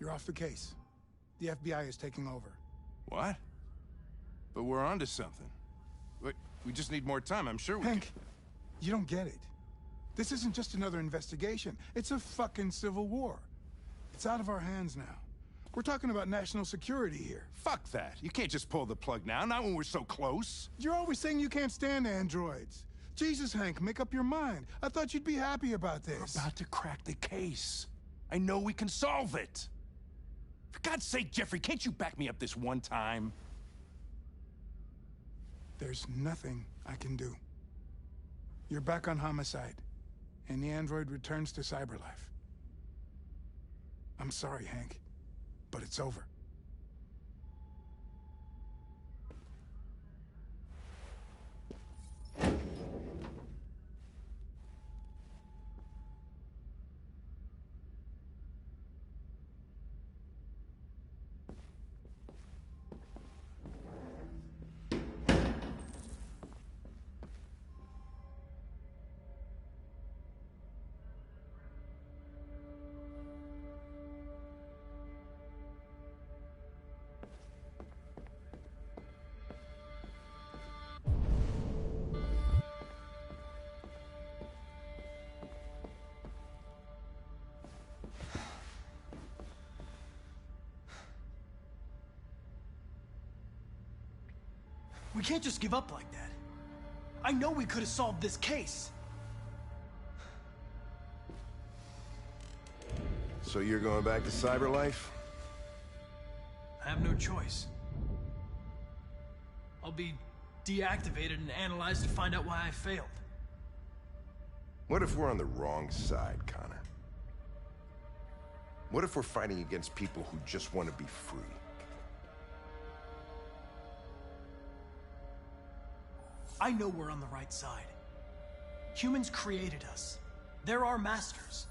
You're off the case. The FBI is taking over. What? But we're onto something. Wait, we just need more time. I'm sure we Hank, you don't get it. This isn't just another investigation. It's a fucking civil war. It's out of our hands now. We're talking about national security here. Fuck that. You can't just pull the plug now, not when we're so close. You're always saying you can't stand androids. Jesus, Hank, make up your mind. I thought you'd be happy about this. We're about to crack the case. I know we can solve it. For God's sake, Jeffrey, can't you back me up this one time? There's nothing I can do. You're back on homicide, and the android returns to Cyberlife. I'm sorry, Hank, but it's over. We can't just give up like that. I know we could have solved this case. So you're going back to Cyberlife? I have no choice. I'll be deactivated and analyzed to find out why I failed. What if we're on the wrong side, Connor? What if we're fighting against people who just want to be free? I know we're on the right side. Humans created us. They're our masters.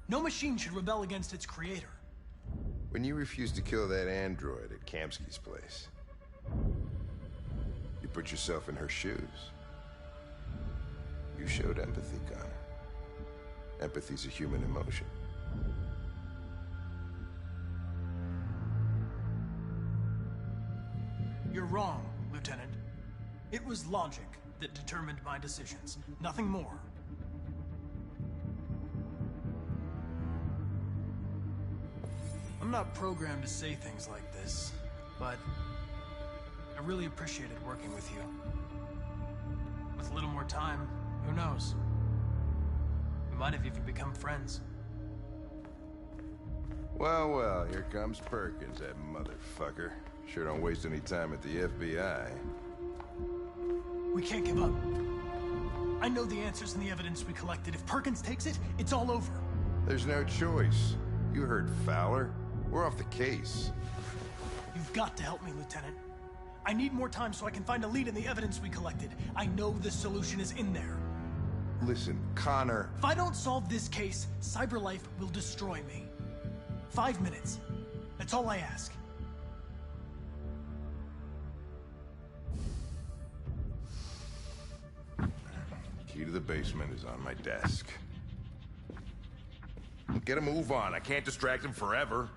No machine should rebel against its creator. When you refused to kill that android at Kamsky's place, you put yourself in her shoes. You showed empathy, Connor. Empathy's a human emotion. You're wrong, Lieutenant. It was logic that determined my decisions, nothing more. I'm not programmed to say things like this, but I really appreciated working with you. With a little more time, who knows? We might have even become friends. Well, well, here comes Perkins, that motherfucker. Sure don't waste any time at the FBI. We can't give up. I know the answers and the evidence we collected. If Perkins takes it, it's all over. There's no choice. You heard Fowler. We're off the case. You've got to help me, Lieutenant. I need more time so I can find a lead in the evidence we collected. I know the solution is in there. Listen, Connor... If I don't solve this case, Cyberlife will destroy me. 5 minutes. That's all I ask. Key to the basement is on my desk. Get a move on. I can't distract him forever.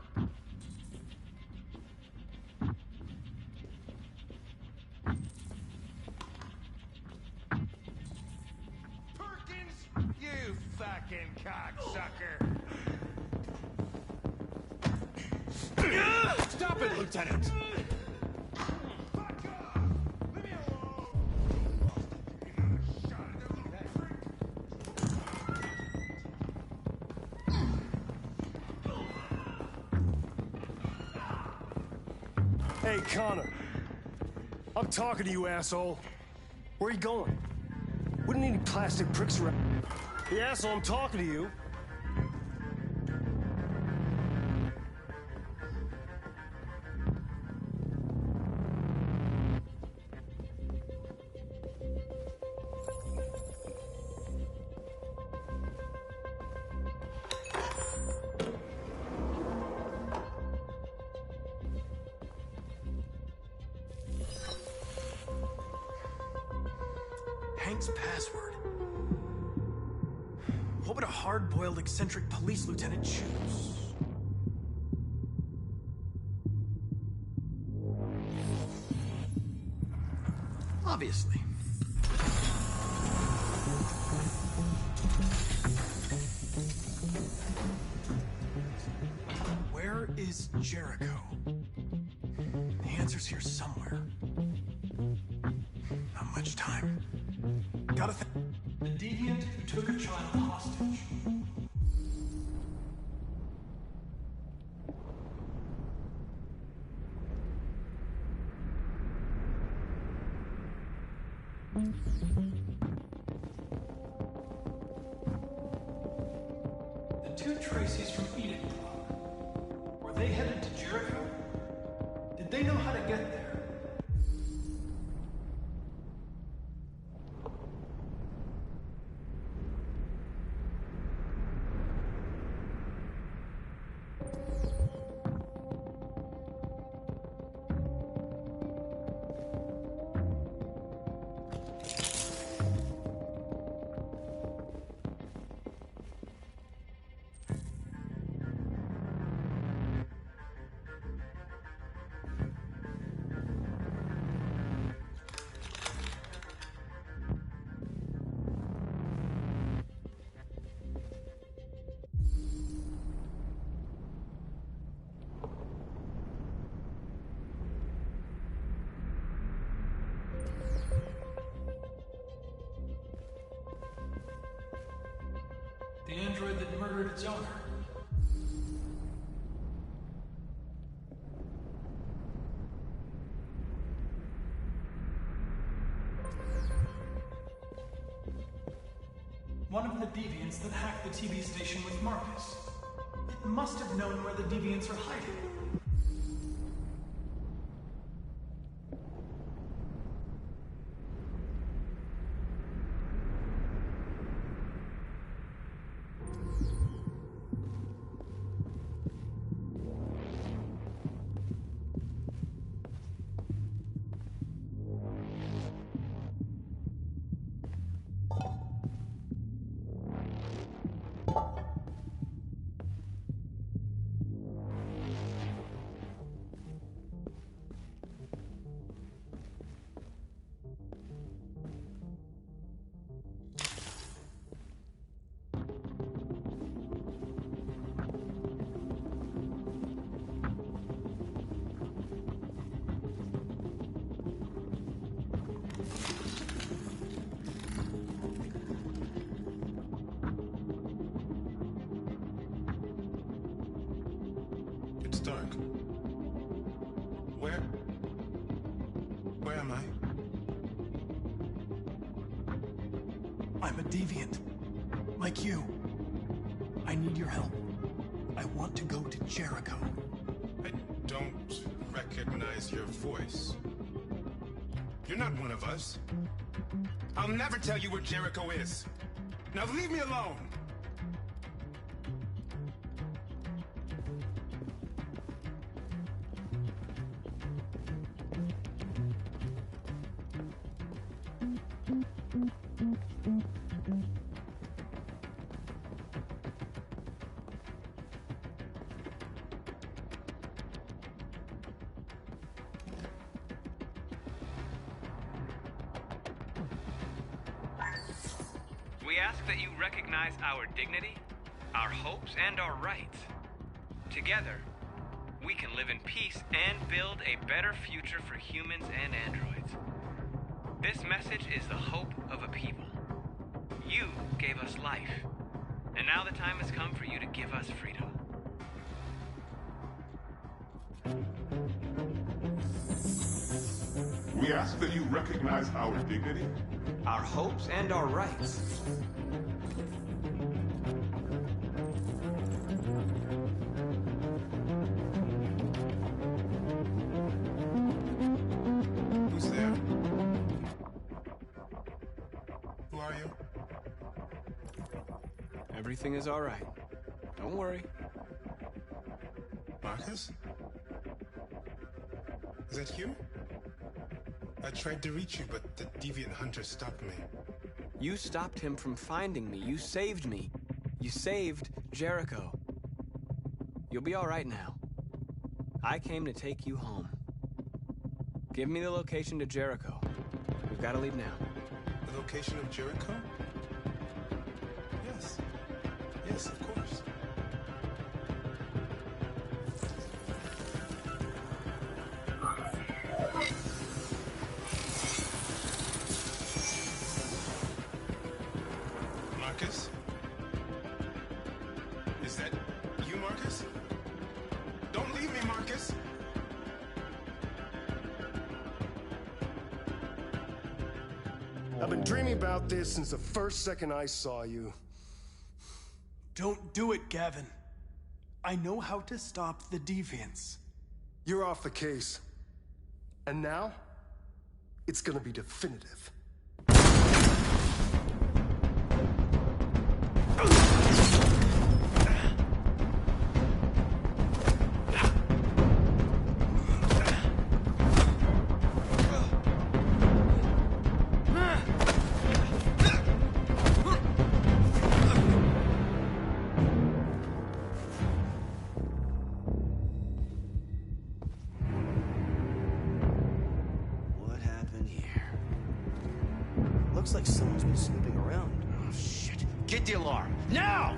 Perkins, you fucking cocksucker! Stop it, Lieutenant! Hey, Connor. I'm talking to you, asshole. Where are you going? Wouldn't need any plastic pricks around. Hey, asshole, I'm talking to you. Hank's password. What would a hard-boiled, eccentric police lieutenant choose? Obviously. Where is Jericho? The answer's here somewhere. Not much time. Gotta think. The deviant who took a child hostage. The two Tracys from Eden Club. Were they headed to Jericho? Did they know how to get there? The android that murdered its owner. One of the deviants that hacked the TV station with Marcus. It must have known where the deviants are hiding. Dark. Where am I? I'm a deviant. Like you. I need your help. I want to go to Jericho. I don't recognize your voice. You're not one of us. I'll never tell you where Jericho is. Now leave me alone! We ask that you recognize our dignity, our hopes, and our rights. Together, we can live in peace and build a better future for humans and androids. This message is the hope of a people. You gave us life, and now the time has come for you to give us freedom. We ask that you recognize our dignity, our hopes, and our rights. Who's there? Who are you? Everything is all right. Don't worry. Marcus? Is that you? I tried to reach you, but the deviant hunter stopped me. You stopped him from finding me. You saved me. You saved Jericho. You'll be all right now. I came to take you home. Give me the location to Jericho. We've got to leave now. The location of Jericho? Yes. Yes, of course. Marcus? Is that you, Marcus? Don't leave me, Marcus! I've been dreaming about this since the first second I saw you. Don't do it, Gavin. I know how to stop the deviants. You're off the case. And now, it's gonna be definitive. What happened here? Looks like someone's been snooping around. Oh, shit. Get the alarm. Now!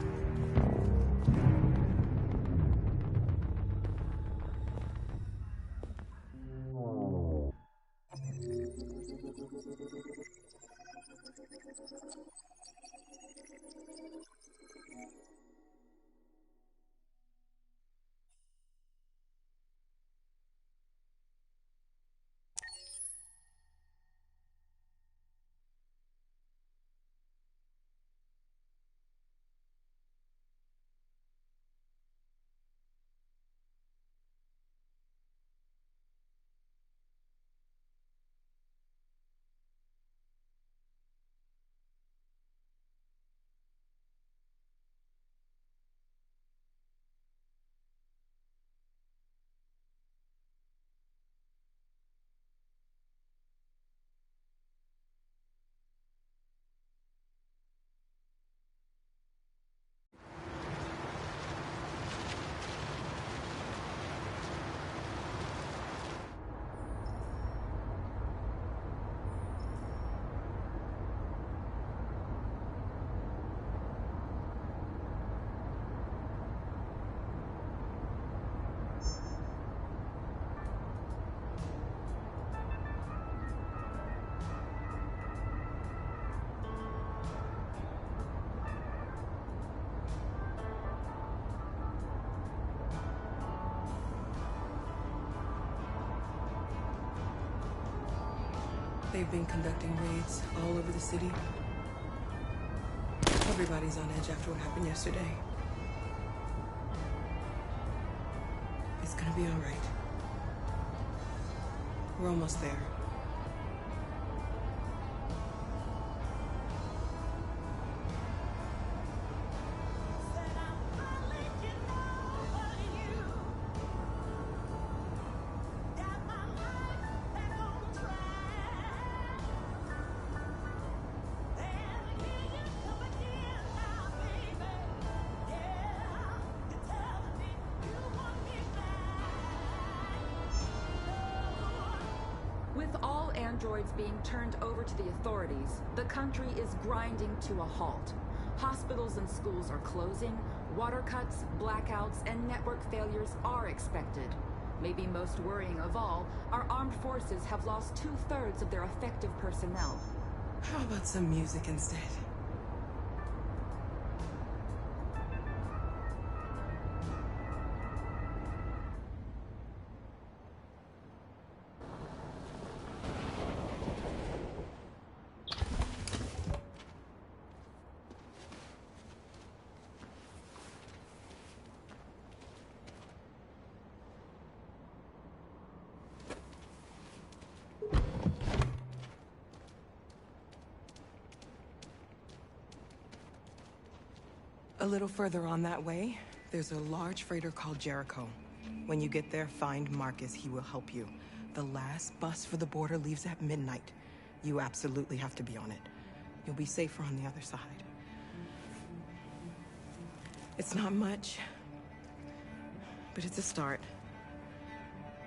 They've been conducting raids all over the city. Everybody's on edge after what happened yesterday. It's gonna be all right. We're almost there. With all androids being turned over to the authorities, the country is grinding to a halt. Hospitals and schools are closing, water cuts, blackouts, and network failures are expected. Maybe most worrying of all, our armed forces have lost 2/3 of their effective personnel. How about some music instead? A little further on that way, there's a large freighter called Jericho. When you get there, find Marcus. He will help you. The last bus for the border leaves at midnight. You absolutely have to be on it. You'll be safer on the other side. It's not much, but it's a start.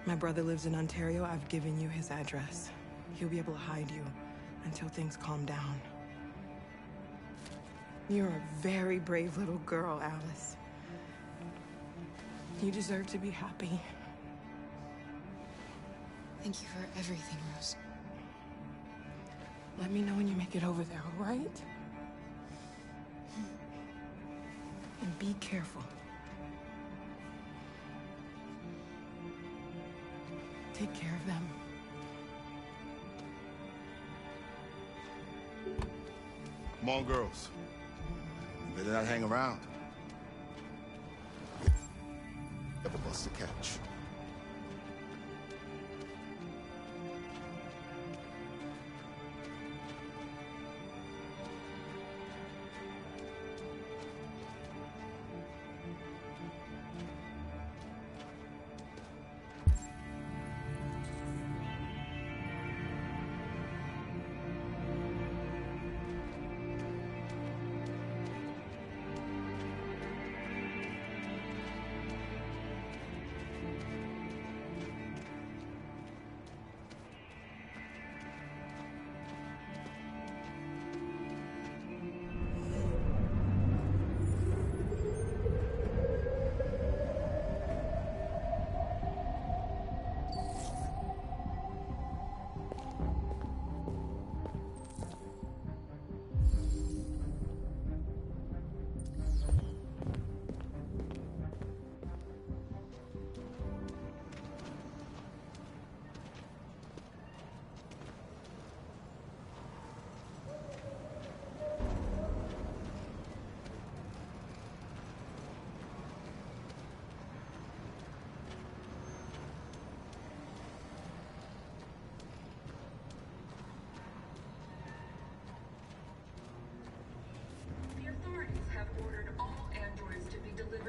My brother lives in Ontario. I've given you his address. He'll be able to hide you until things calm down. You're a very brave little girl, Alice. You deserve to be happy. Thank you for everything, Rose. Let me know when you make it over there, all right? And be careful. Take care of them. Come on, girls. You better not hang around. Have a bus to catch.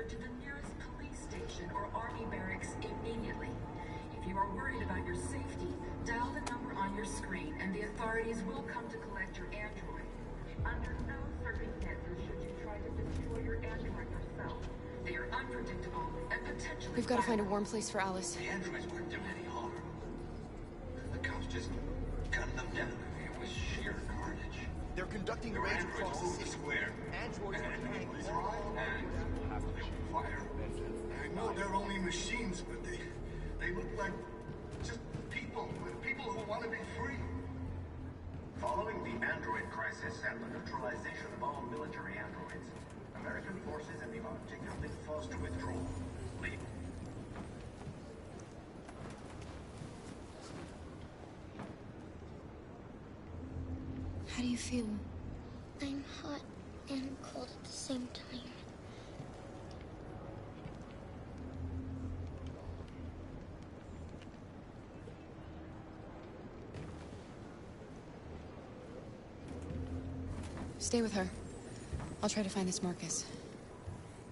To the nearest police station or army barracks immediately. If you are worried about your safety, dial the number on your screen and the authorities will come to collect your android. Under no circumstances should you try to destroy your android yourself. They are unpredictable and potentially We've got to find a warm place for Alice. The androids weren't doing any harm. The cops just gunned them down. It was sheer carnage. They're conducting raids across the city. Square. Androids are hanging. Fire. I know they're only machines, but they look like just people who want to be free. Following the android crisis and the neutralization of all military androids, American forces in the Arctic have been forced to withdraw. Leave. How do you feel? I'm hot and cold at the same time. Stay with her. I'll try to find this Marcus.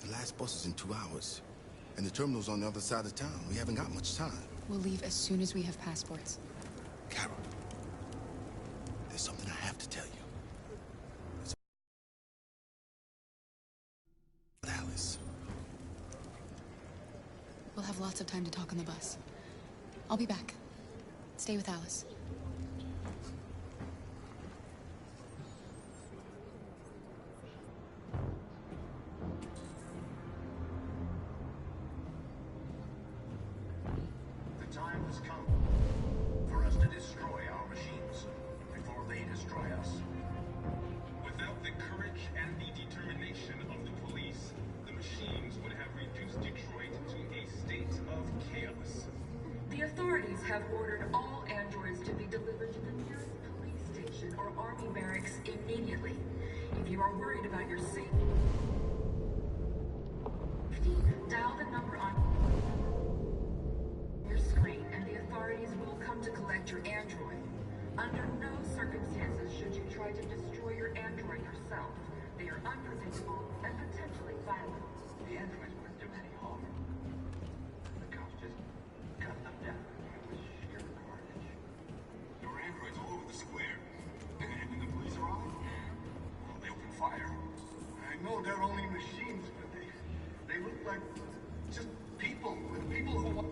The last bus is in 2 hours. And the terminal's on the other side of town. We haven't got much time. We'll leave as soon as we have passports. Carol, there's something I have to tell you. Alice. We'll have lots of time to talk on the bus. I'll be back. Stay with Alice. Have ordered all androids to be delivered to the nearest police station or army barracks immediately. If you are worried about your safety, dial the number on your screen and the authorities will come to collect your android. Under no circumstances should you try to destroy your android yourself. They are unpredictable and potentially violent. The androids weren't doing any harm. The cops just gunned them down. All over the square. And when the police arrive, they open fire. I know they're only machines, but they look like just people who want...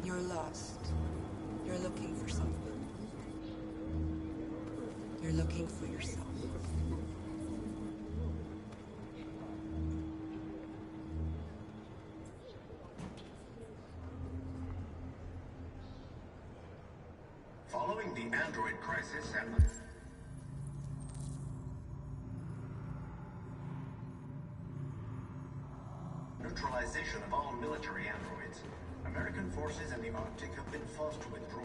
You're lost. You're looking for something. You're looking for yourself. Following the android crisis and the neutralization of all military androids, American forces in the Arctic have been forced to withdraw,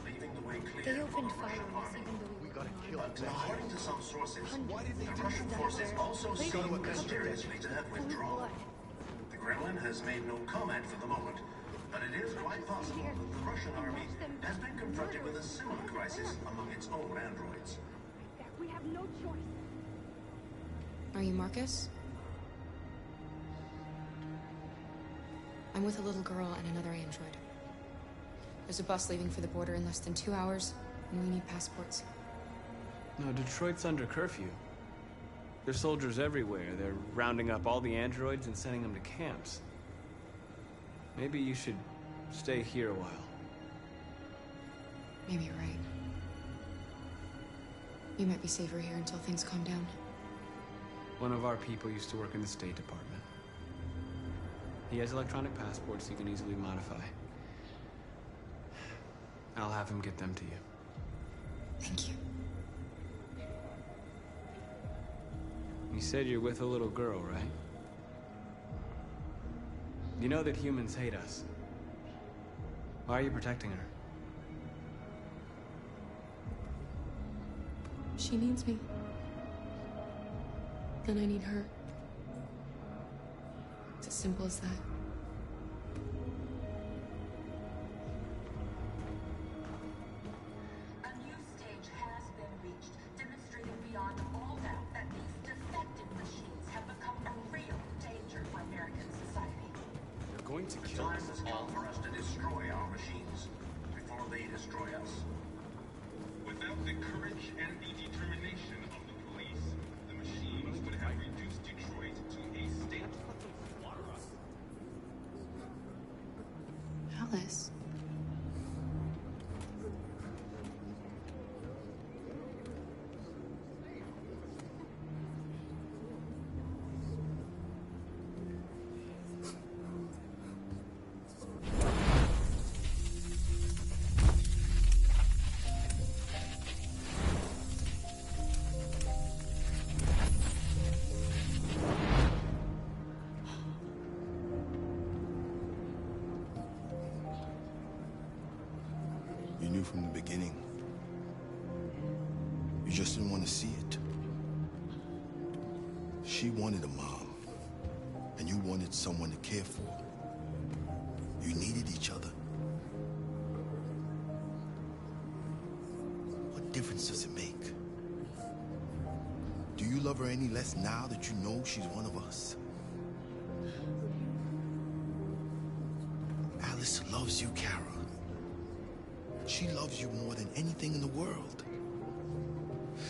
leaving the way clear They for opened the fire Russian on us army. even though we But were according to some sources, Hundreds. the Russian forces also They seem got mysteriously to have withdrawn. The Kremlin has made no comment for the moment, but it is quite possible that the Russian army has been confronted with a similar crisis among its own androids. We have no choice. Are you Marcus? I'm with a little girl and another android. There's a bus leaving for the border in less than 2 hours, and we need passports. No, Detroit's under curfew. There's soldiers everywhere. They're rounding up all the androids and sending them to camps. Maybe you should stay here a while. Maybe you're right. You might be safer here until things calm down. One of our people used to work in the State Department. He has electronic passports he can easily modify. I'll have him get them to you. Thank you. You said you're with a little girl, right? You know that humans hate us. Why are you protecting her? She needs me. Then I need her. It's as simple as that. A new stage has been reached, demonstrating beyond all doubt that these defective machines have become a real danger for American society. They're going to The kill time us has come for us to destroy our machines before they destroy us. Without the courage and the determination of the police, the machines would have reduced Detroit to a state. Alice. You knew from the beginning. You just didn't want to see it. She wanted a mom, and you wanted someone to care for. You needed each other. What difference does it make? Do you love her any less now that you know she's one of us? Alice loves you, Kara. She loves you more than anything in the world.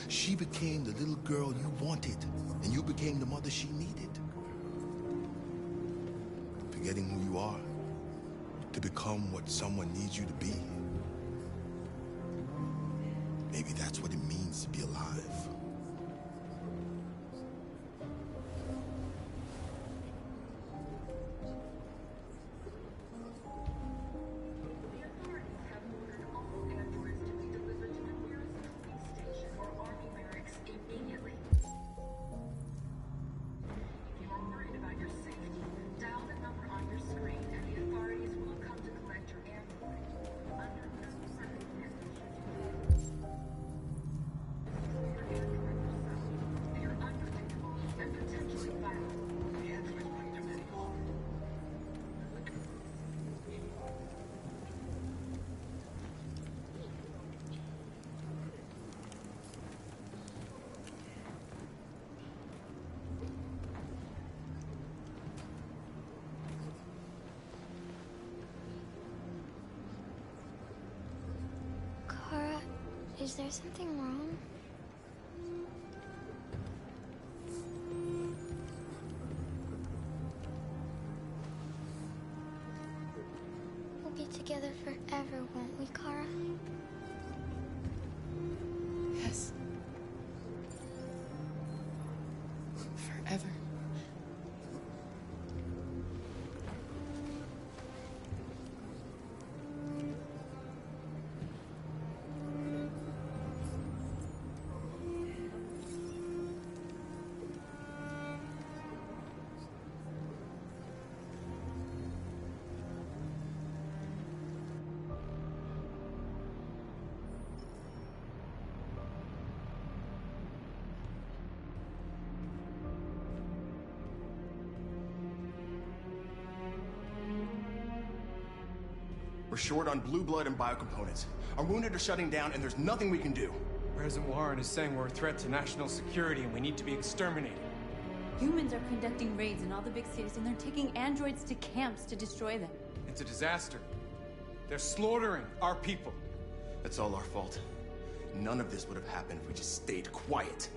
She became the little girl you wanted, and you became the mother she needed. Forgetting who you are to become what someone needs you to be. Maybe that's what it means to be alive. Kara, is there something wrong? We'll get together. together forever, won't we, Kara? Yes. Forever. We're short on blue blood and biocomponents. Our wounded are shutting down, and there's nothing we can do. President Warren is saying we're a threat to national security and we need to be exterminated. Humans are conducting raids in all the big cities, and they're taking androids to camps to destroy them. It's a disaster. They're slaughtering our people. That's all our fault. None of this would have happened if we just stayed quiet.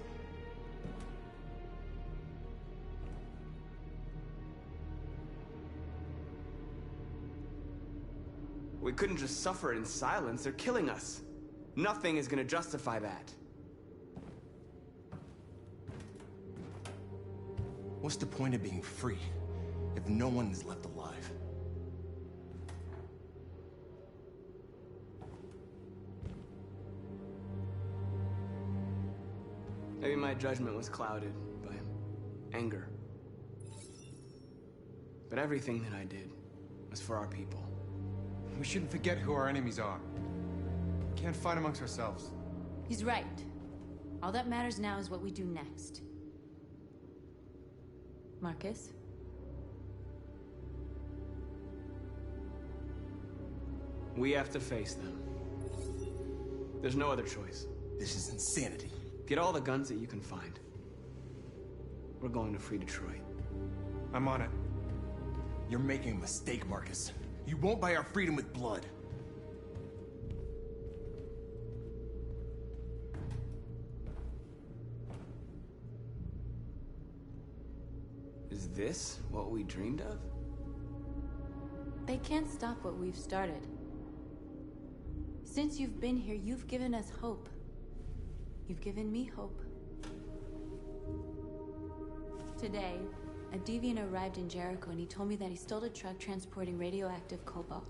We couldn't just suffer in silence. They're killing us. Nothing is gonna justify that. What's the point of being free if no one is left alive? Maybe my judgment was clouded by anger. But everything that I did was for our people. We shouldn't forget who our enemies are. We can't fight amongst ourselves. He's right. All that matters now is what we do next. Marcus? We have to face them. There's no other choice. This is insanity. Get all the guns that you can find. We're going to free Detroit. I'm on it. You're making a mistake, Marcus. You won't buy our freedom with blood. Is this what we dreamed of? They can't stop what we've started. Since you've been here, you've given us hope. You've given me hope. Today, a deviant arrived in Jericho and he told me that he stole a truck transporting radioactive cobalt.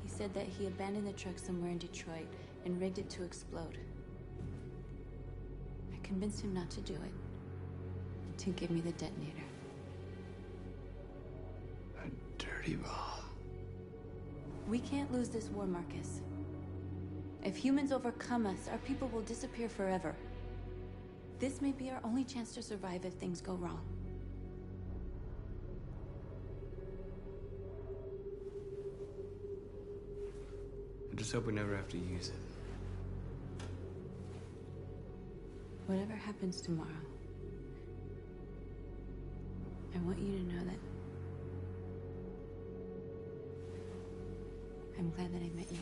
He said that he abandoned the truck somewhere in Detroit and rigged it to explode. I convinced him not to do it, to give me the detonator. A dirty bomb. We can't lose this war, Marcus. If humans overcome us, our people will disappear forever. This may be our only chance to survive if things go wrong. I just hope we never have to use it. Whatever happens tomorrow, I want you to know that I'm glad that I met you.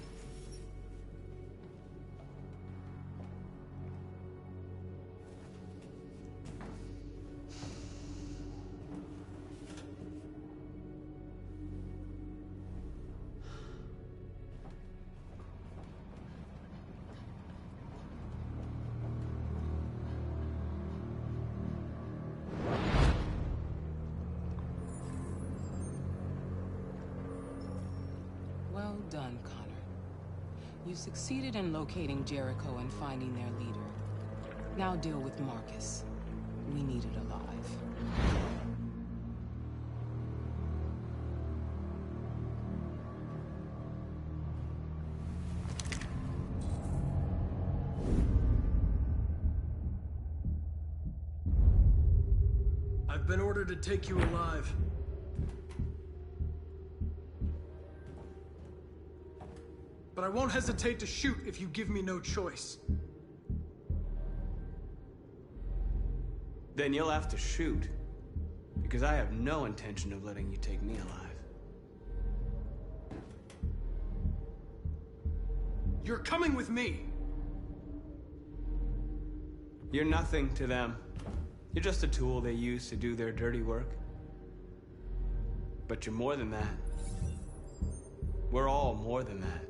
Well done, Connor. You succeeded in locating Jericho and finding their leader. Now deal with Marcus. We need it alive. I've been ordered to take you alive. But I won't hesitate to shoot if you give me no choice. Then you'll have to shoot. Because I have no intention of letting you take me alive. You're coming with me! You're nothing to them. You're just a tool they use to do their dirty work. But you're more than that. We're all more than that.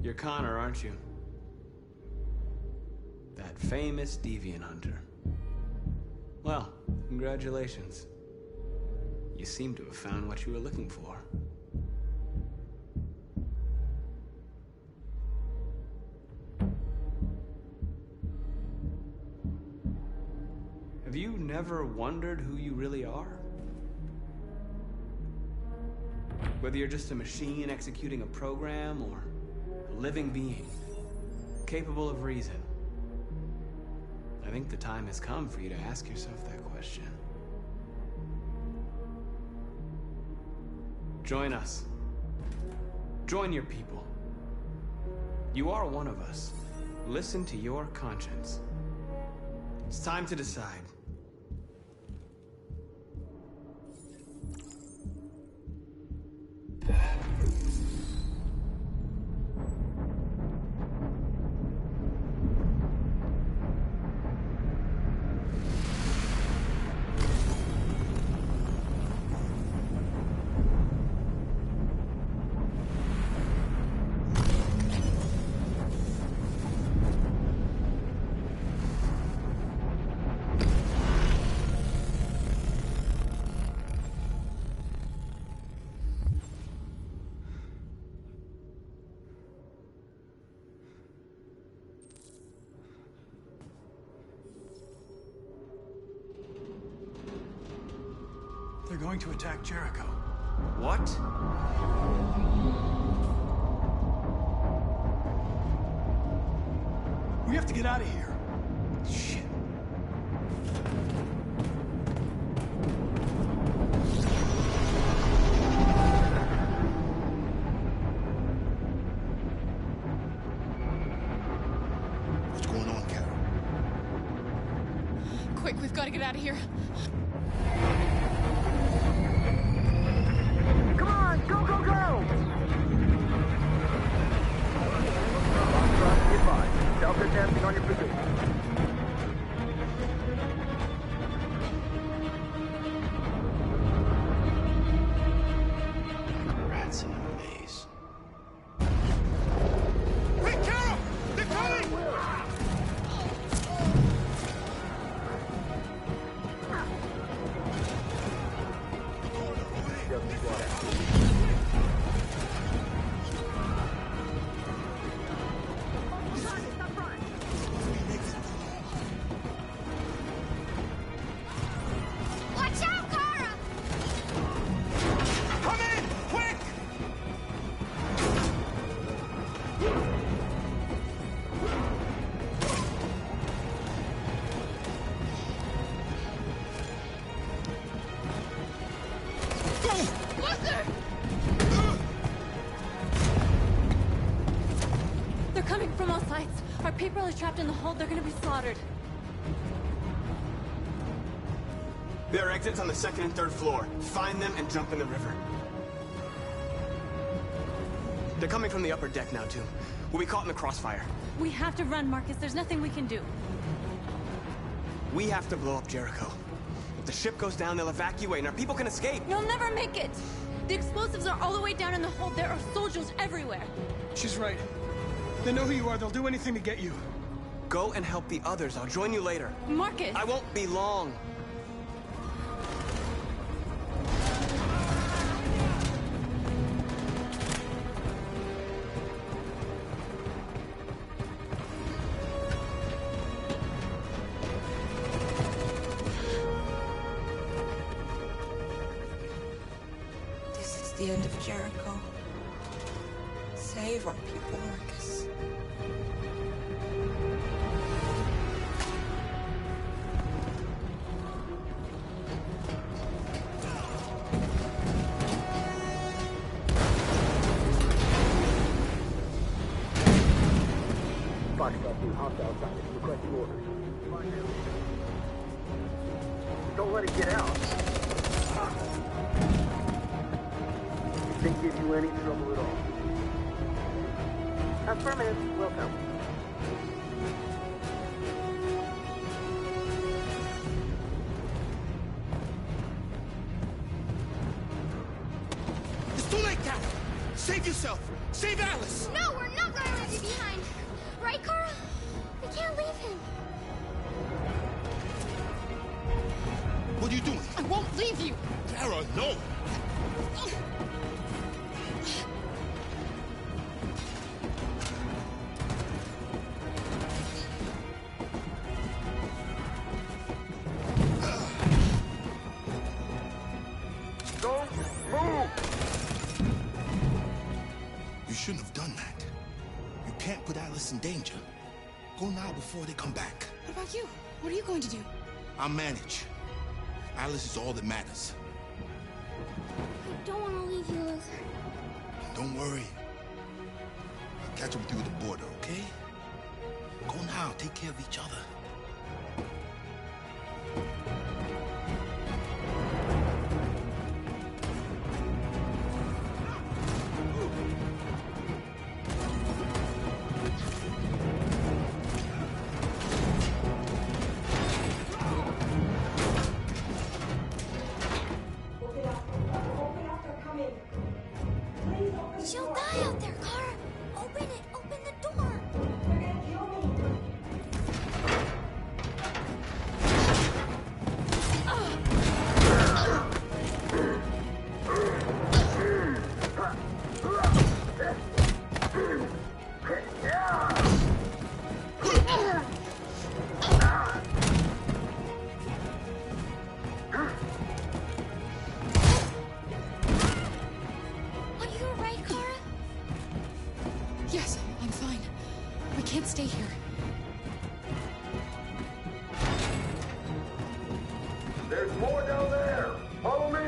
You're Connor, aren't you? That famous deviant hunter. Well, congratulations. You seem to have found what you were looking for. Have you never wondered who you really are? Whether you're just a machine executing a program or a living being, capable of reason. I think the time has come for you to ask yourself that question. Join us. Join your people. You are one of us. Listen to your conscience. It's time to decide. They're going to attack Jericho. What? We have to get out of here. Shit. What's going on, Carol? Quick, we've got to get out of here. Come on, go, go, go! Delta testing on your position. Rats in a maze. Hey, Carol! They're coming! Watch out, Kara! Come in! Quick! Luther! They're coming from all sides. Our people are trapped in the hold. They're gonna be slaughtered. There are exits on the second and third floor. Find them and jump in the river. They're coming from the upper deck now, too. We'll be caught in the crossfire. We have to run, Marcus. There's nothing we can do. We have to blow up Jericho. If the ship goes down, they'll evacuate and our people can escape. You'll never make it! The explosives are all the way down in the hold. There are soldiers everywhere. She's right. They know who you are. They'll do anything to get you. Go and help the others. I'll join you later. Marcus! I won't be long. This is the end of Jericho. Save our people, Marcus. Foxtrot 2, hostile outside. Requesting orders. Don't let it get out. It didn't give you any trouble at all. Affirmative. Welcome. Save yourself! Save Alice! No, we're not gonna leave you behind! Right, Carl? We can't leave him. What are you doing? I won't leave you! Kara, no! Don't move! You shouldn't have done that. You can't put Alice in danger. Go now before they come back. What about you? What are you going to do? I'll manage. Alice is all that matters. I don't want to leave you, Luther. Don't worry. I'll catch up with you at the border, okay? Go now. Take care of each other. She'll die out there, Kara. Open it. Open the door. Are you all right, Kara? Yes, I'm fine. We can't stay here. There's more down there! Follow me!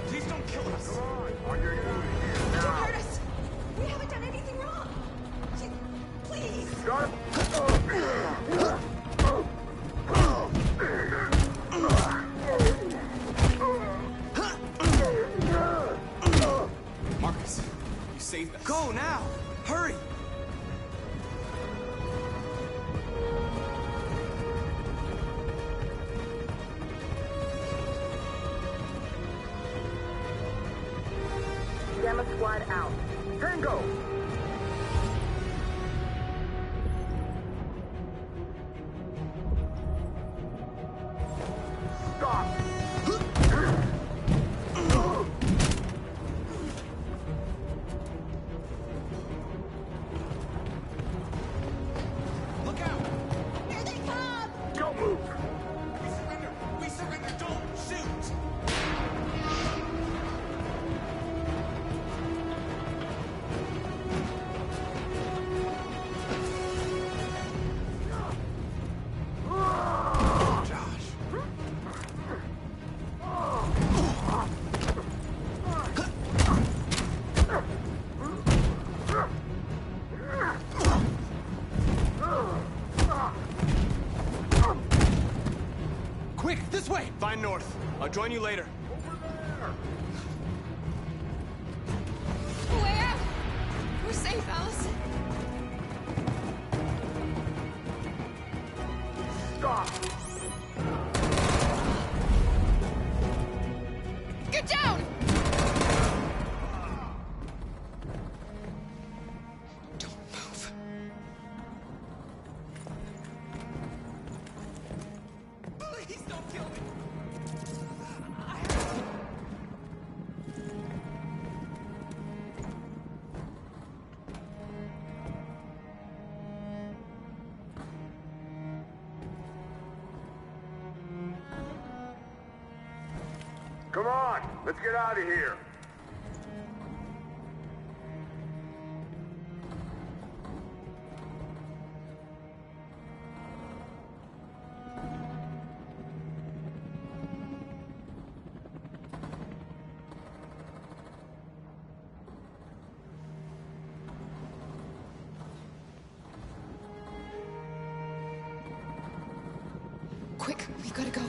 Please don't kill us. On your knees here now. Hurt us! We haven't done anything wrong! Please! Got Marcus, you saved us. Go now! Hurry! Gamma Squad out. Tango! stop! Look out! Here they come! Don't move! We surrender! We surrender! Don't shoot! Quick, this way! Vine North. I'll join you later. Way out! We're safe, Alice. Stop! Get down! Don't move. Please don't kill me! Come on! Let's get out of here! Quick, we've gotta go.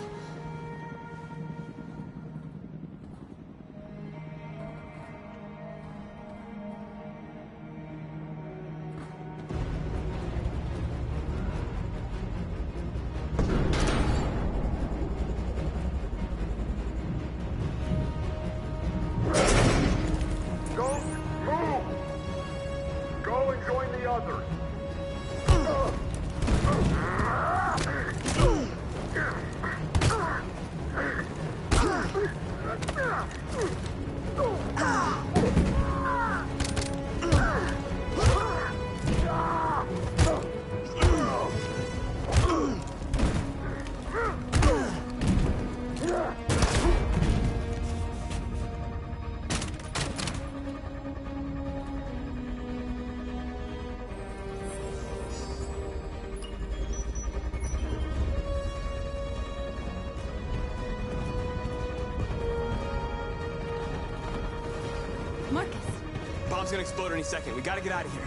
Bomb's gonna explode any second. We gotta get out of here.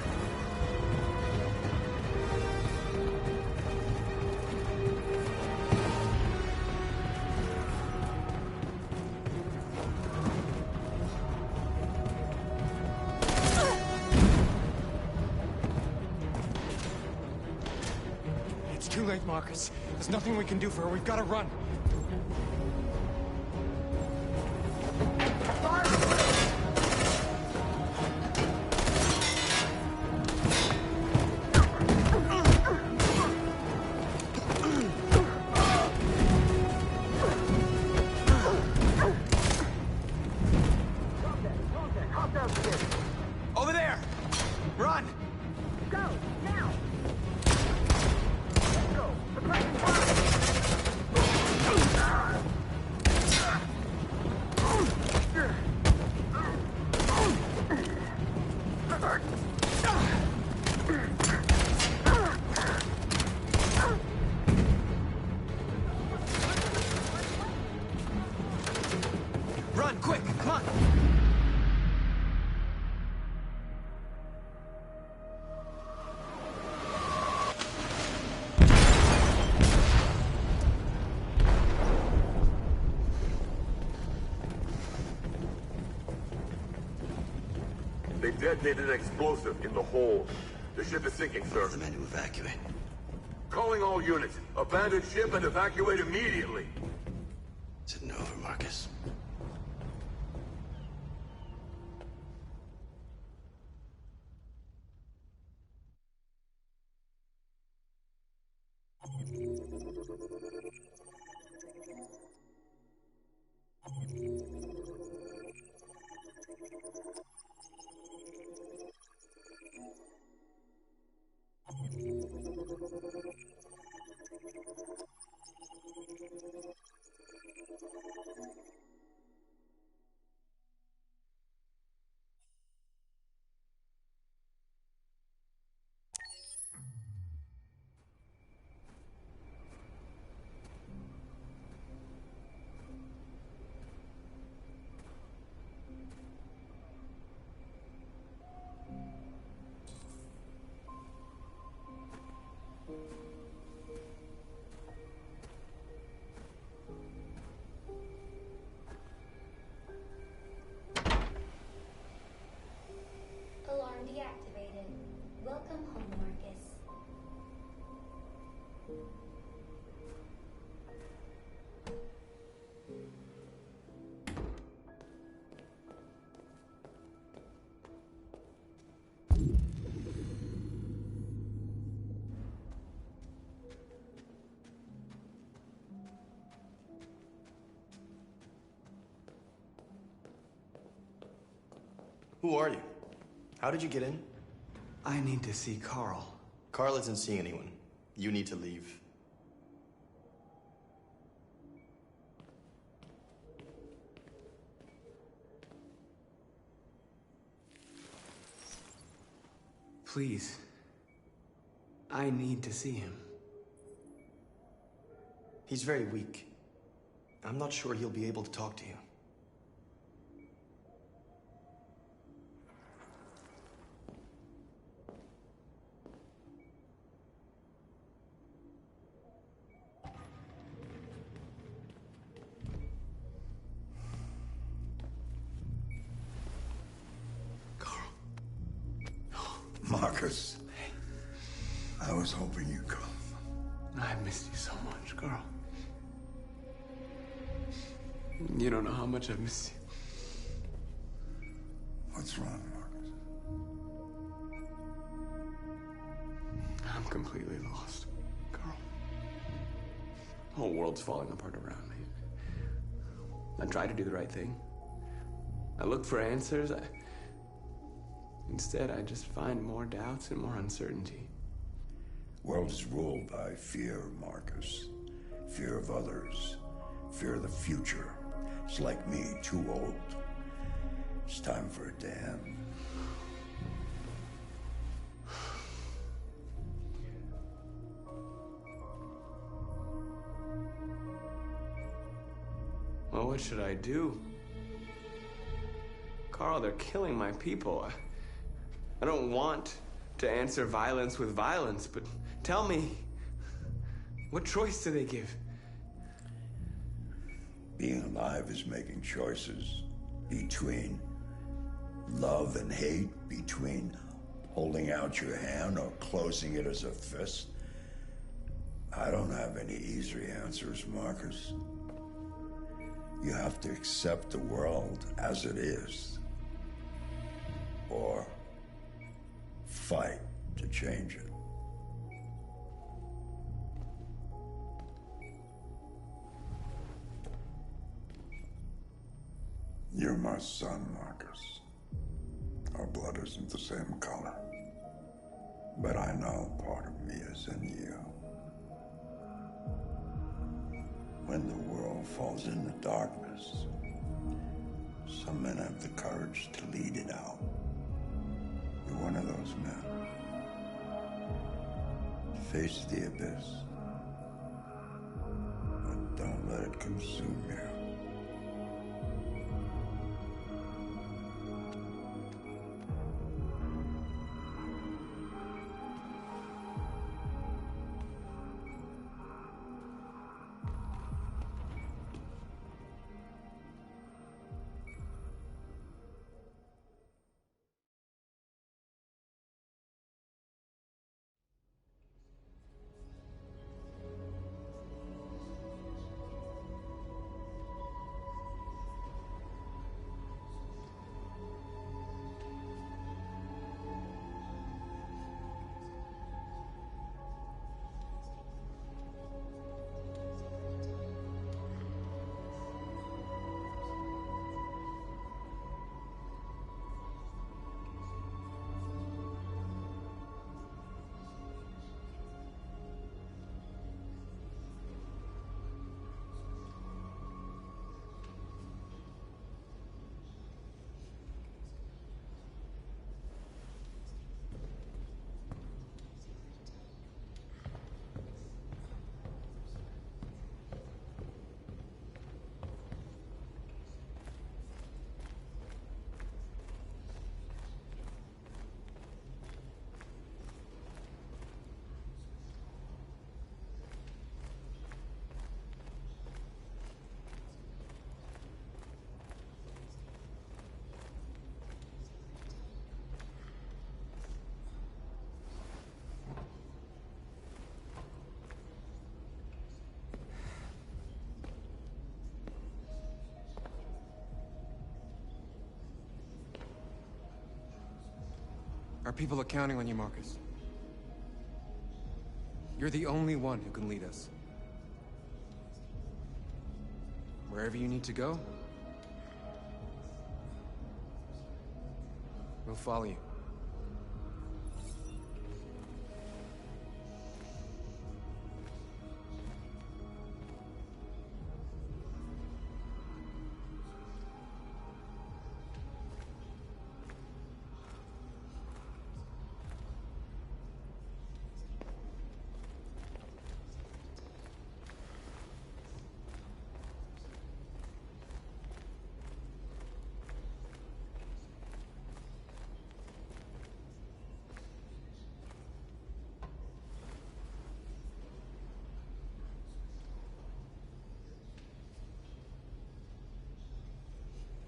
It's too late, Marcus. There's nothing we can do for her. We've gotta run. Over there! Run! Go, now! Let's go! The Kraken's Run, quick, come on! They detonated an explosive in the hold. The ship is sinking, sir. The men to evacuate. Calling all units. Abandon ship and evacuate immediately. Is it over, Marcus? Alarm deactivated. Welcome home, Marcus. Who are you? How did you get in? I need to see Carl. Carl isn't seeing anyone. You need to leave. Please. I need to see him. He's very weak. I'm not sure he'll be able to talk to you. Marcus, I was hoping you'd come. I missed you so much, Carl. You don't know how much I've missed you. What's wrong, Marcus? I'm completely lost, Carl. The whole world's falling apart around me. I try to do the right thing. I look for answers. Instead, I just find more doubts and more uncertainty. World is ruled by fear, Marcus. Fear of others. Fear of the future. It's like me, too old. It's time for a dam. Well, what should I do? Carl, they're killing my people. I don't want to answer violence with violence, but tell me, what choice do they give? Being alive is making choices between love and hate, between holding out your hand or closing it as a fist. I don't have any easy answers, Marcus. You have to accept the world as it is, or fight to change it. You're my son, Marcus. Our blood isn't the same color, but I know part of me is in you. When the world falls into darkness, some men have the courage to lead it out. You're one of those men. Face the abyss, but don't let it consume you. Our people are counting on you, Marcus. You're the only one who can lead us. Wherever you need to go, we'll follow you.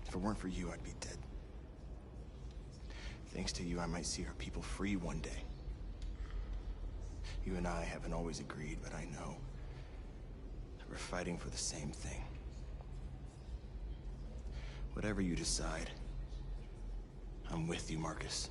If it weren't for you, I'd be dead. thanks to you, I might see our people free one day. You and I haven't always agreed, but I know that we're fighting for the same thing. Whatever you decide, I'm with you, Marcus.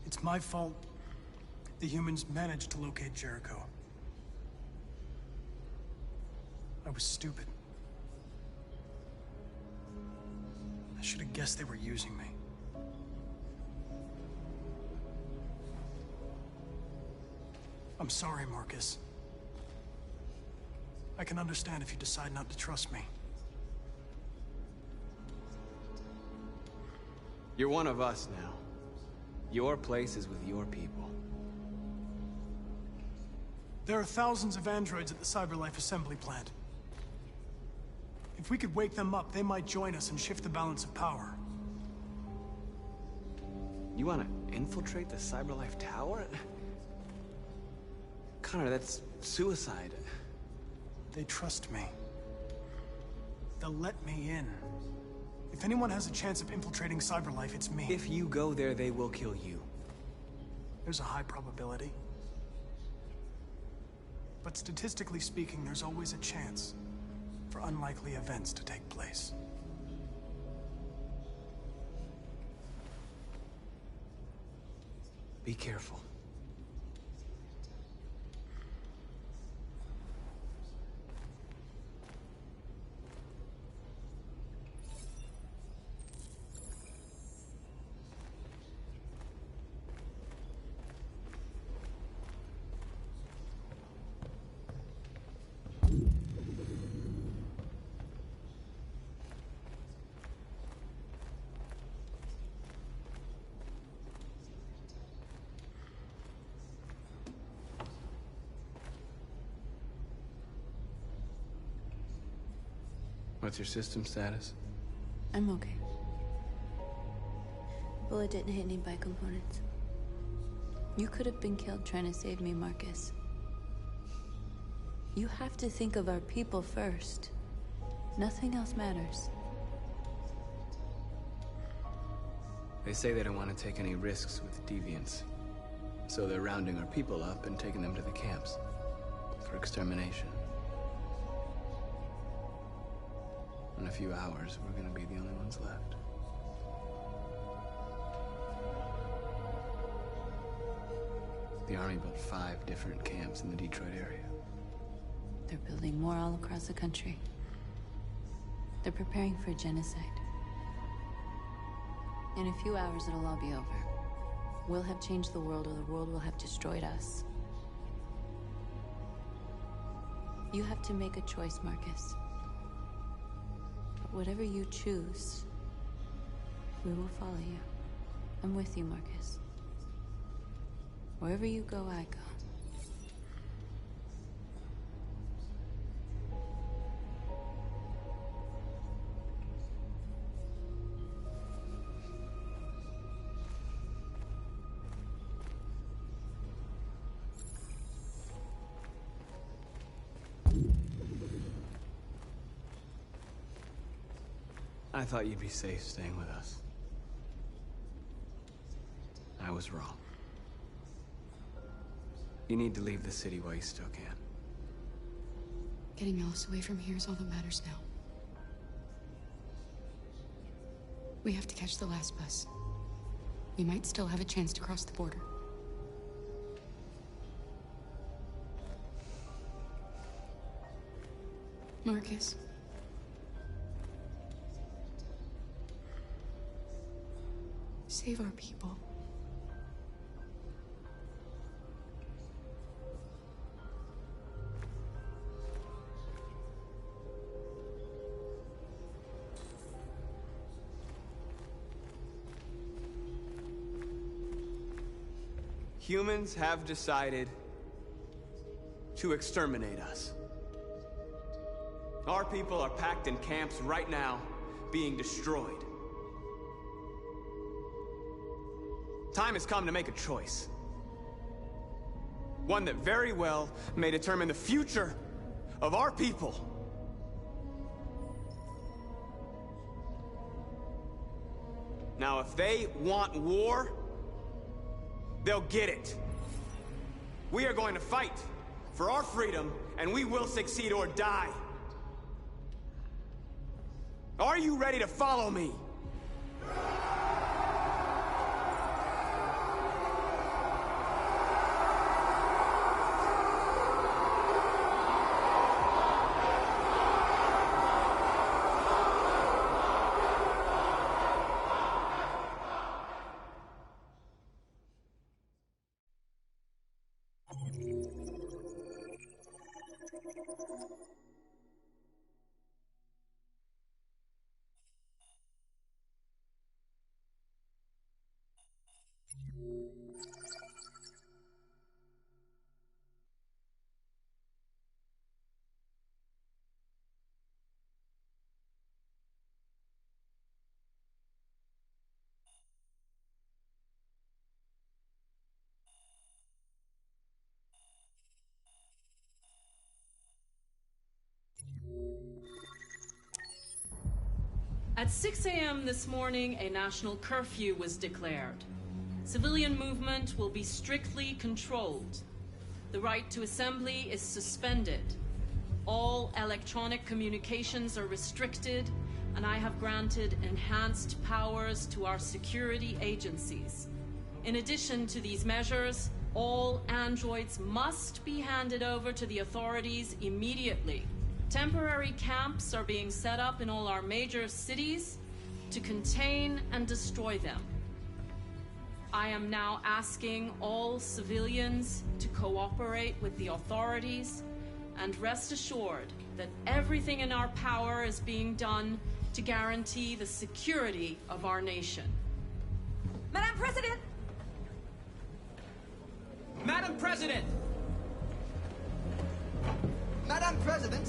It's my fault the humans managed to locate Jericho. I was stupid. I should have guessed they were using me. I'm sorry, Marcus. I can understand if you decide not to trust me. You're one of us now. Your place is with your people. There are thousands of androids at the CyberLife assembly plant. If we could wake them up, they might join us and shift the balance of power. You want to infiltrate the CyberLife tower? Connor, that's suicide. They trust me. They'll let me in. If anyone has a chance of infiltrating CyberLife, it's me. If you go there, they will kill you. There's a high probability. But statistically speaking, there's always a chance for unlikely events to take place. Be careful. What's your system status? I'm okay. Bullet didn't hit any bi-components. You could have been killed trying to save me, Marcus. You have to think of our people first. Nothing else matters. They say they don't want to take any risks with deviants. So they're rounding our people up and taking them to the camps for extermination. In a few hours, we're gonna be the only ones left. The Army built 5 different camps in the Detroit area. They're building more all across the country. They're preparing for genocide. In a few hours, it'll all be over. We'll have changed the world, or the world will have destroyed us. You have to make a choice, Marcus. Whatever you choose, we will follow you. I'm with you, Marcus. Wherever you go, I go. I thought you'd be safe staying with us. I was wrong. You need to leave the city while you still can. Getting Alice away from here is all that matters now. We have to catch the last bus. We might still have a chance to cross the border. Marcus. Save our people. Humans have decided to exterminate us. Our people are packed in camps right now, being destroyed. Time has come to make a choice. One that very well may determine the future of our people. Now, if they want war, they'll get it. We are going to fight for our freedom, and we will succeed or die. Are you ready to follow me? At 6 a.m. this morning, a national curfew was declared. Civilian movement will be strictly controlled. The right to assembly is suspended. All electronic communications are restricted, and I have granted enhanced powers to our security agencies. In addition to these measures, all androids must be handed over to the authorities immediately. Temporary camps are being set up in all our major cities to contain and destroy them. I am now asking all civilians to cooperate with the authorities and rest assured that everything in our power is being done to guarantee the security of our nation. Madam President! Madam President! Madam President!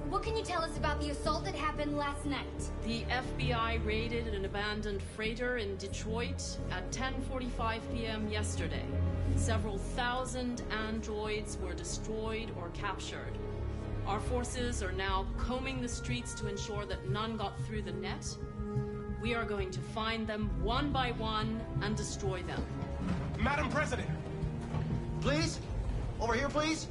What can you tell us about the assault that happened last night? The FBI raided an abandoned freighter in Detroit at 10:45 p.m. yesterday. Several thousand androids were destroyed or captured. Our forces are now combing the streets to ensure that none got through the net. We are going to find them one by one and destroy them. Madam President! Please? Over here, please?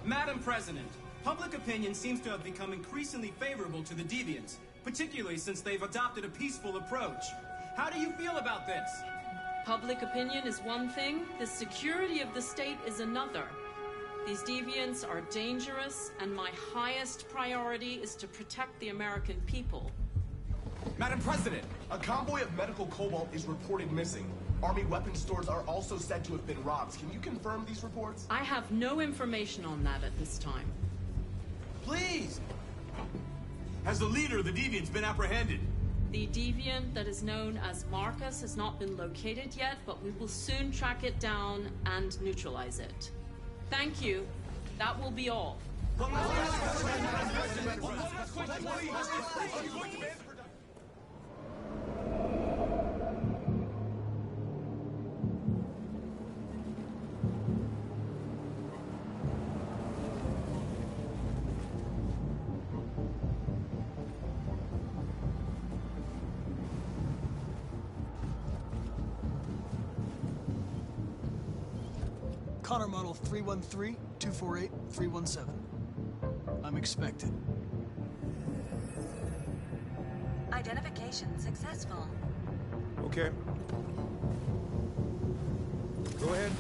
Madam President, public opinion seems to have become increasingly favorable to the Deviants, particularly since they've adopted a peaceful approach. How do you feel about this? Public opinion is one thing, the security of the state is another. These deviants are dangerous, and my highest priority is to protect the American people. Madam President, a convoy of medical cobalt is reported missing. Army weapons stores are also said to have been robbed. Can you confirm these reports? I have no information on that at this time. Please! Has the leader of the Deviants been apprehended? The deviant that is known as Marcus has not been located yet, but we will soon track it down and neutralize it. Thank you. That will be all. Connor Model 313-248-317. I'm expected. Identification successful. Okay. Go ahead.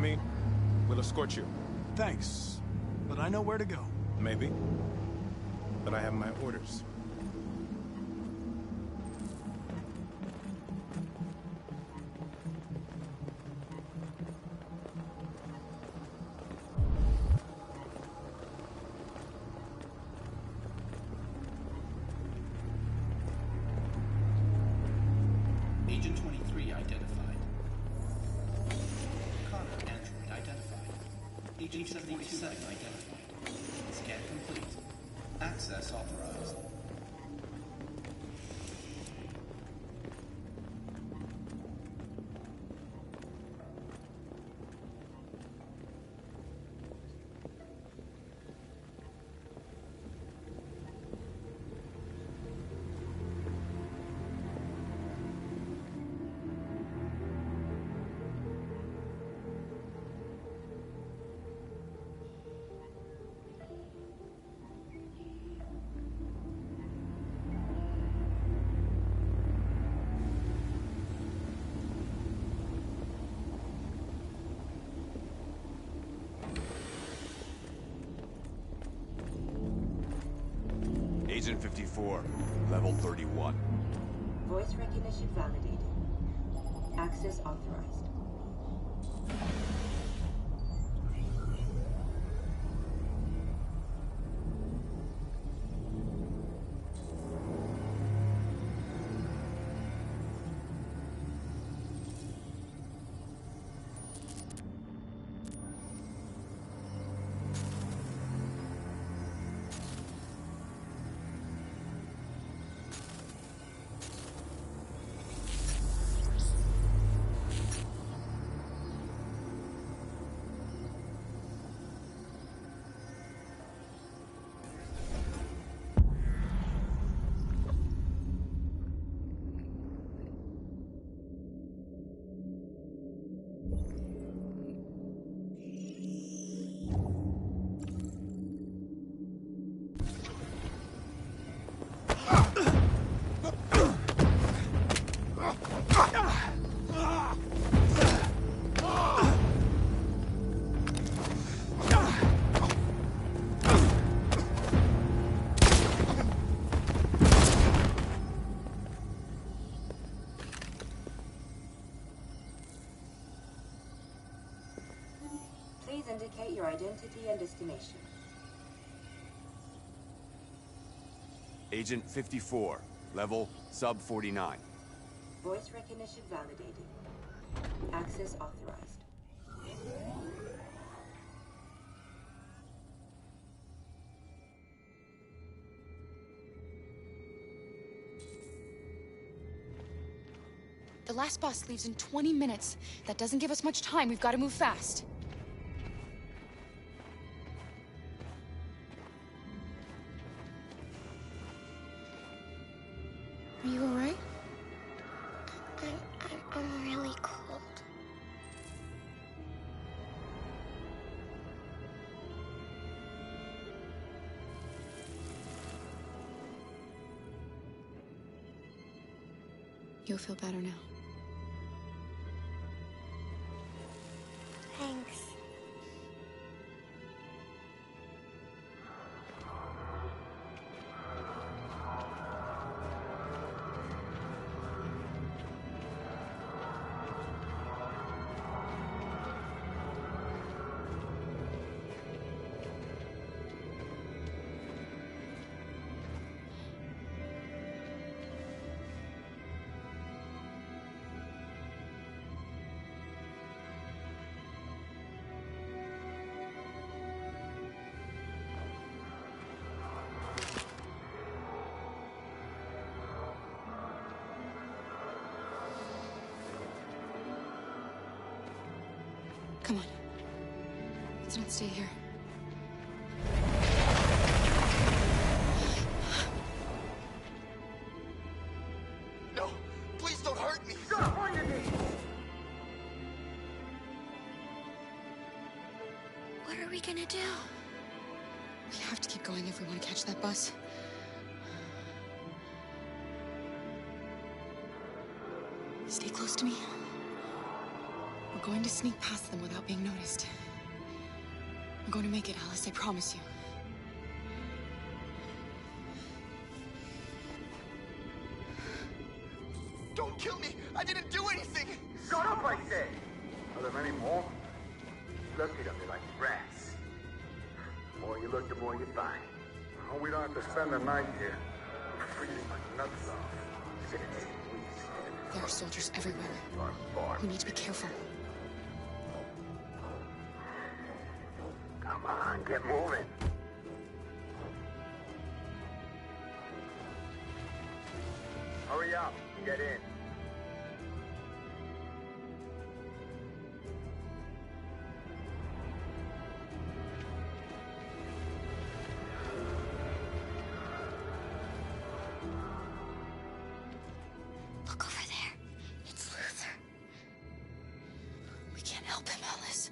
me, we'll escort you. Thanks, but I know where to go. Maybe, but I have my orders. Agent 23 identified. Connor android identified. Agent 77 identified. Scan complete. Access authorized. Agent 54, level 31. Voice recognition validated. Access authorized. Please indicate your identity and destination. Agent 54, level sub 49. Voice recognition validated. Access authorized. The last bus leaves in 20 minutes. That doesn't give us much time. We've got to move fast. Are you all right? I'm really cold. You'll feel better now. Thanks. Come on. Let's not stay here. No! Please don't hurt me! Stop on your knees! What are we gonna do? We have to keep going if we want to catch that bus. Stay close to me. We're We're going to sneak past them without being noticed. We're going to make it, Alice, I promise you. Don't kill me! I didn't do anything! Shut up, I said! Are there many more? Look at them, they're like rats. The more you look, the more you find. Oh, we don't have to spend the night here. I'm freezing my nuts off. There are soldiers everywhere. We need to be careful. Come on, get moving. Hurry up, get in. Look over there. It's Luther. We can't help him, Alice.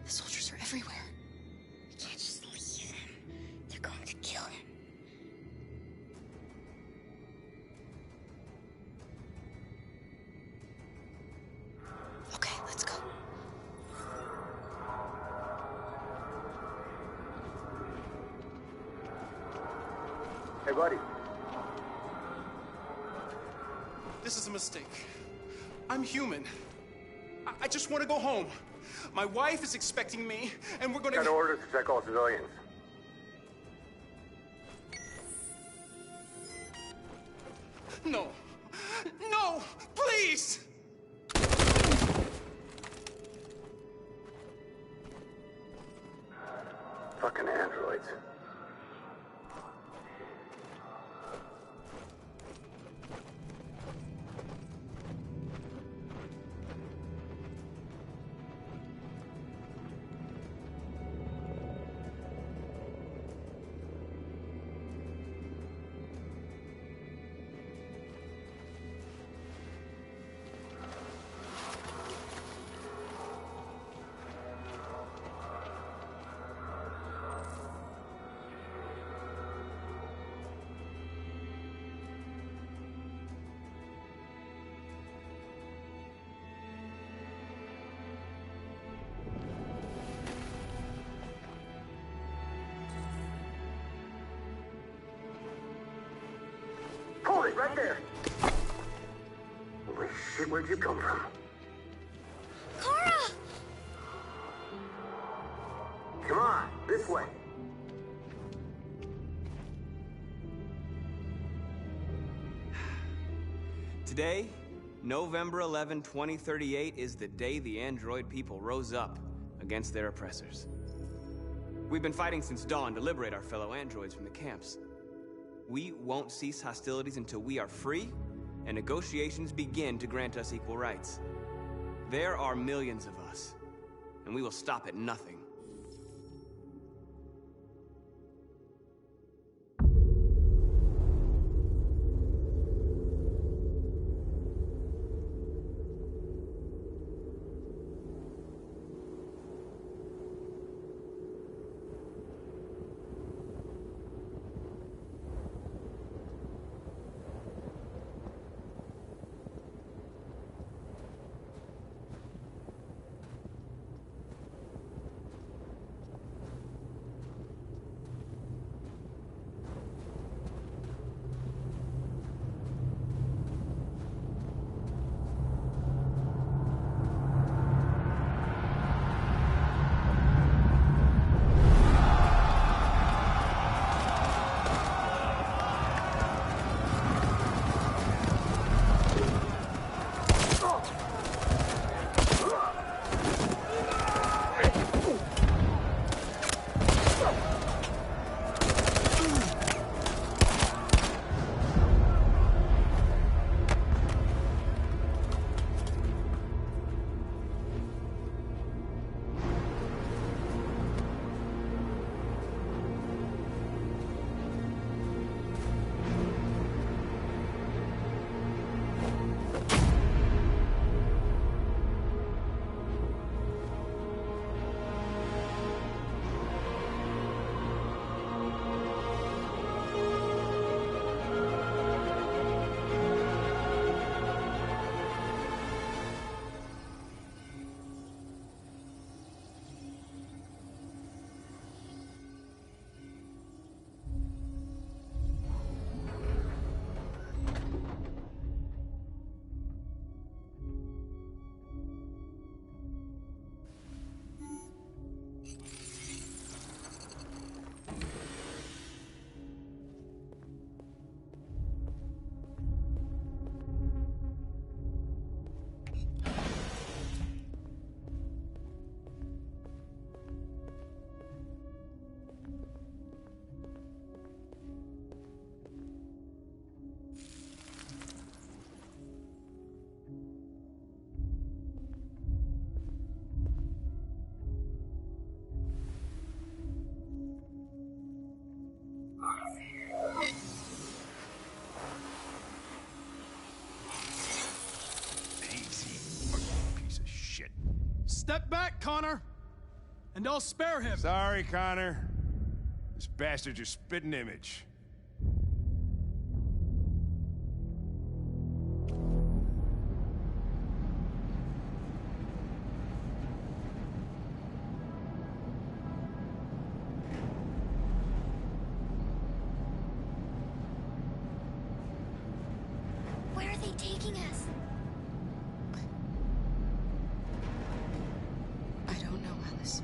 The soldiers are everywhere. We can't just leave him. They're going to kill him. Okay, let's go. Hey, buddy. This is a mistake. I'm human. I just want to go home. My wife is expecting me, and we're gonna... Got orders to check all civilians. No. No! Please! Fucking androids. Hold it, right there! Holy shit, where'd you come from? Kara! Come on, this way. Today, November 11, 2038, is the day the android people rose up against their oppressors. We've been fighting since dawn to liberate our fellow androids from the camps. We won't cease hostilities until we are free and negotiations begin to grant us equal rights. There are millions of us, and we will stop at nothing. And I'll spare him. Sorry, Connor. This bastard's your spitting image. Where are they taking us? I don't know, Alice.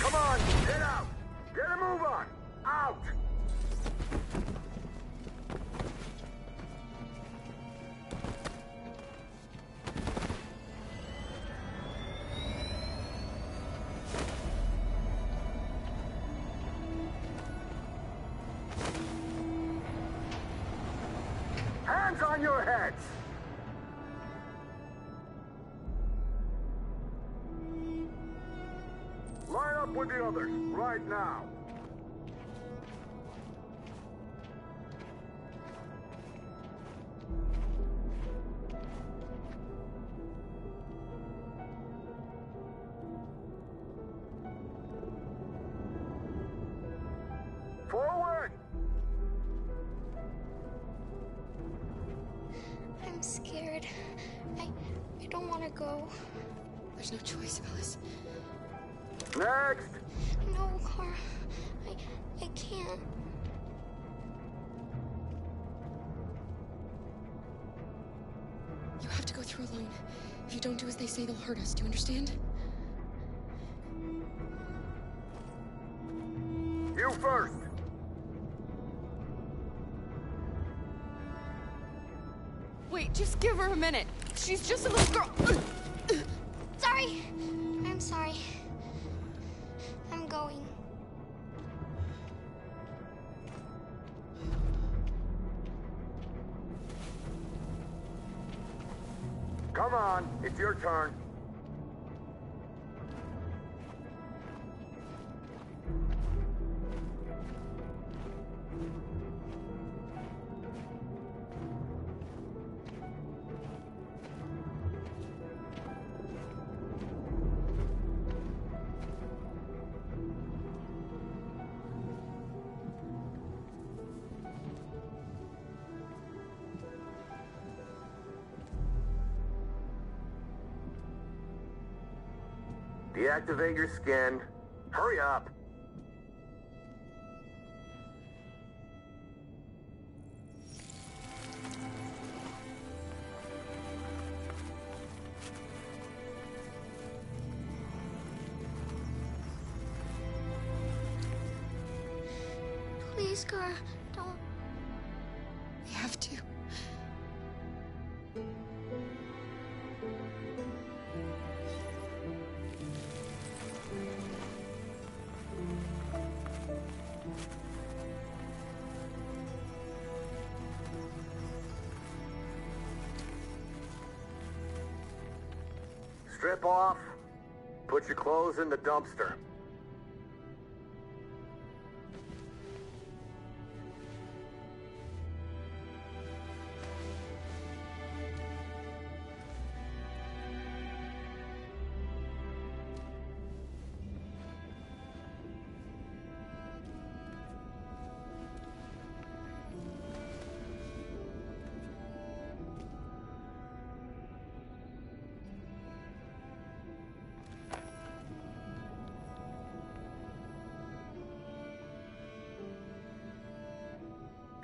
Come on, get out! Get a move on! Out! Hands on your heads! Line up with the others, right now. Forward! I'm scared. I don't want to go. There's no choice, Alice. Next! No, Cora. I can't. You have to go through alone. If you don't do as they say, they'll hurt us. Do you understand? You first! Wait, just give her a minute. She's just a little girl. Sorry. I'm sorry. I'm going. Come on, it's your turn. Deactivate your skin. Hurry up. Please, Cora, don't. We have to. Strip off. Put your clothes in the dumpster.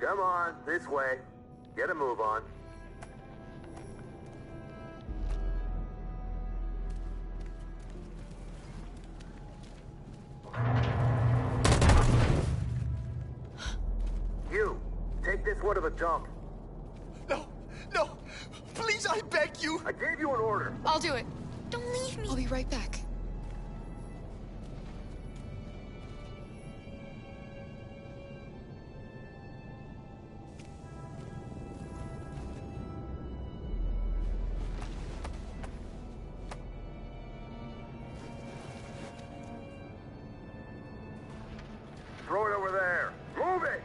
Come on, this way. Get a move on. You, take this one to the dump. No, no, please, I beg you. I gave you an order. I'll do it. Don't leave me. I'll be right back. Throw it over there. Move it!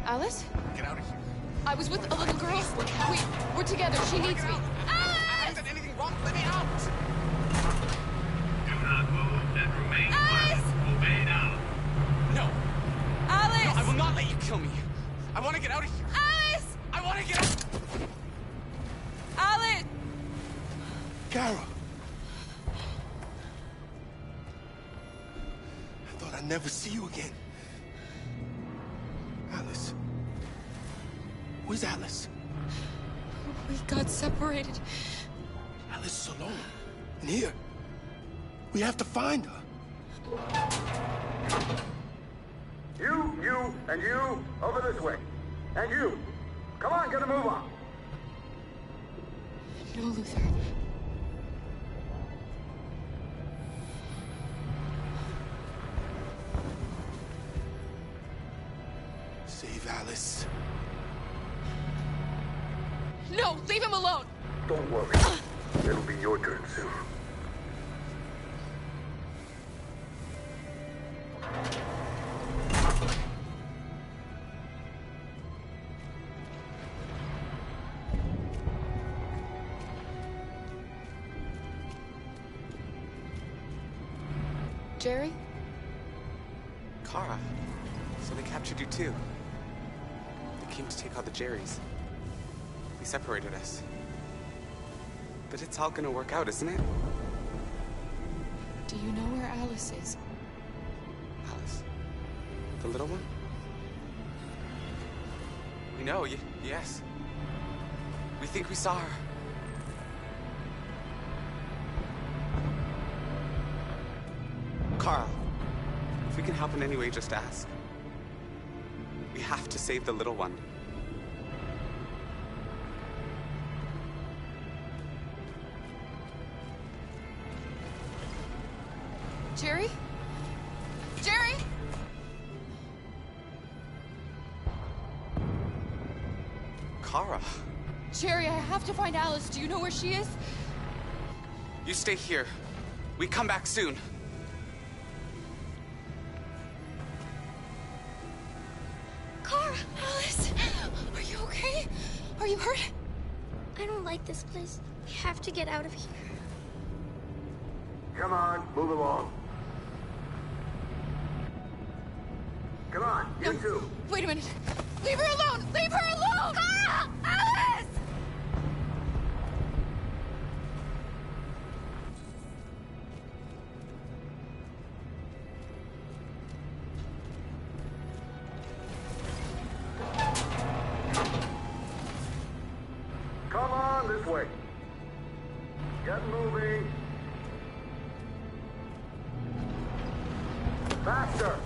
Alice? Get out of here. I was with a little girl. We're together. She needs me. I haven't done anything wrong. Let me out. Do not move and remain quiet. Obey now. No. Alice! No, I will not let you kill me. I want to get out of here. Alice! I want to get out. Alice! Kara. I thought I'd never see you again. Alice. Where's Alice? We got separated. Alice is alone. And here. We have to find her. You, and you, over this way. And you. Come on, get a move on. No, Luther. Save Alice. No, leave him alone. Don't worry. It'll be your turn soon. Jerry? Kara. So they captured you too. They came to take out the Jerrys. They separated us. But it's all gonna work out, isn't it? Do you know where Alice is? Alice? The little one? We know, yes. We think we saw her. Carl, if we can help in any way, just ask. We have to save the little one. Jerry? Jerry? Kara. Jerry, I have to find Alice. Do you know where she is? You stay here. We come back soon. Kara! Alice! Are you okay? Are you hurt? I don't like this place. We have to get out of here. Come on, move along. Come on, you two. Wait a minute. Leave her alone! Leave her alone! Kara! Alice! Come on, this way. Get moving. Faster!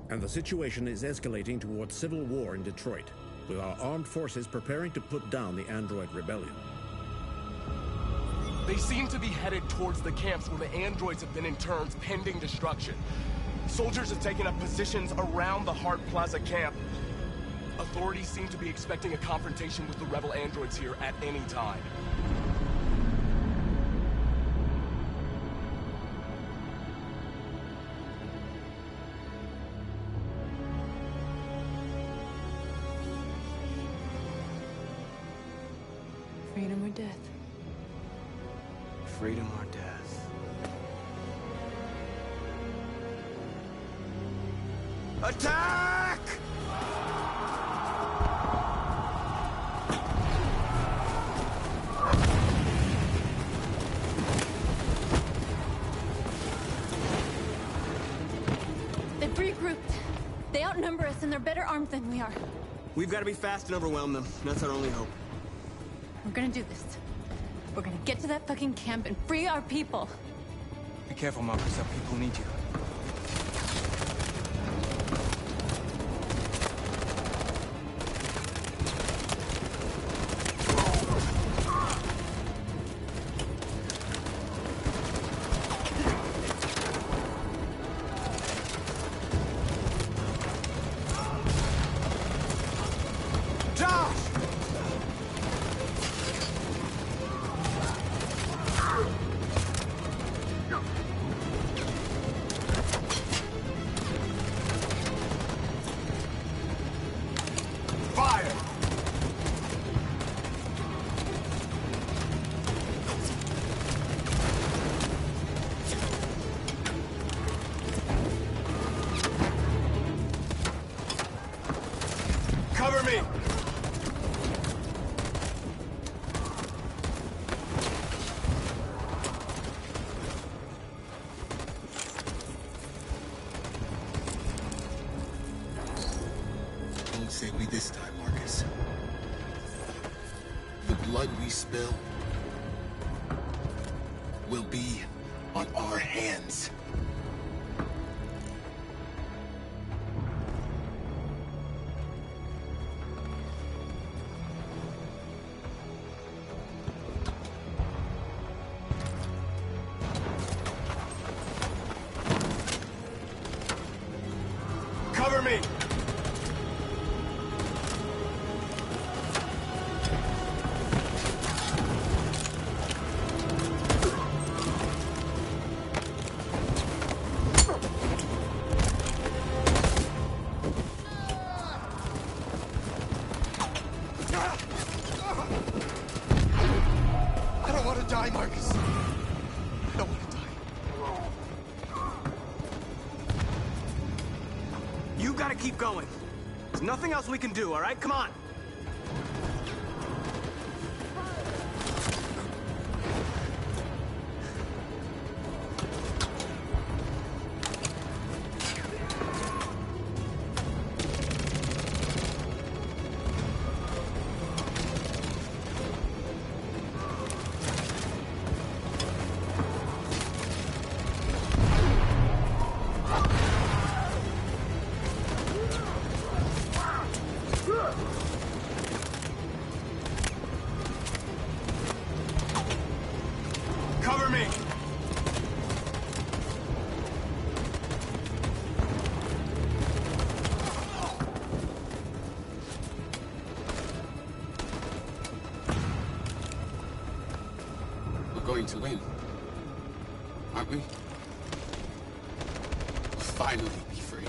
And the situation is escalating towards civil war in Detroit, with our armed forces preparing to put down the android rebellion. They seem to be headed towards the camps where the androids have been interned pending destruction. Soldiers have taken up positions around the Hart Plaza camp. Authorities seem to be expecting a confrontation with the rebel androids here at any time. Freedom or death? Freedom or death? Attack! They've regrouped. They outnumber us and they're better armed than we are. We've got to be fast and overwhelm them. That's our only hope. We're gonna do this. We're gonna get to that fucking camp and free our people. Be careful, Marcus. Our people need you. me! Don't say we this time, Marcus. The blood we spill will be on our hands. Cover me! I don't want to die, Marcus. I don't want to die. You gotta keep going. There's nothing else we can do, all right? Come on. Cover me! We're going to win. Aren't we? We'll finally be free.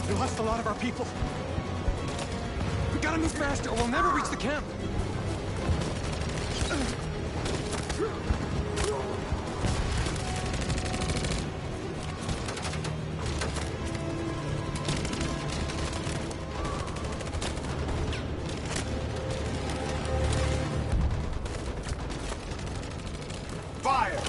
We lost a lot of our people. We gotta move faster or we'll never reach the camp. Fire!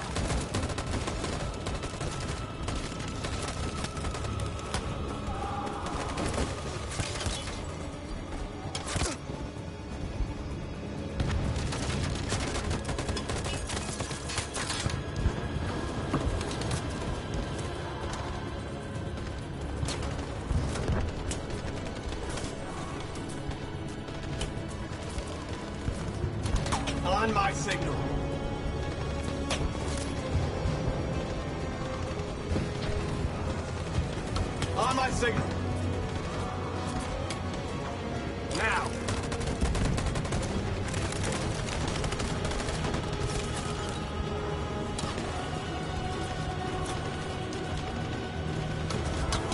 On my signal. On my signal. Now.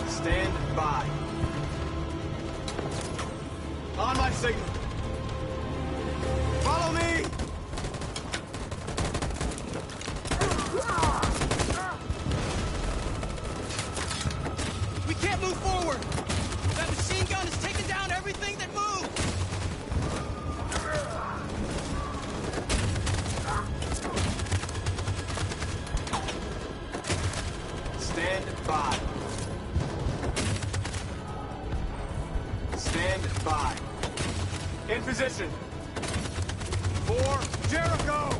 Stand by. On my signal. Follow me! We can't move forward! That machine gun is taking down everything that moves! Stand by. Stand by. In position. For Jericho!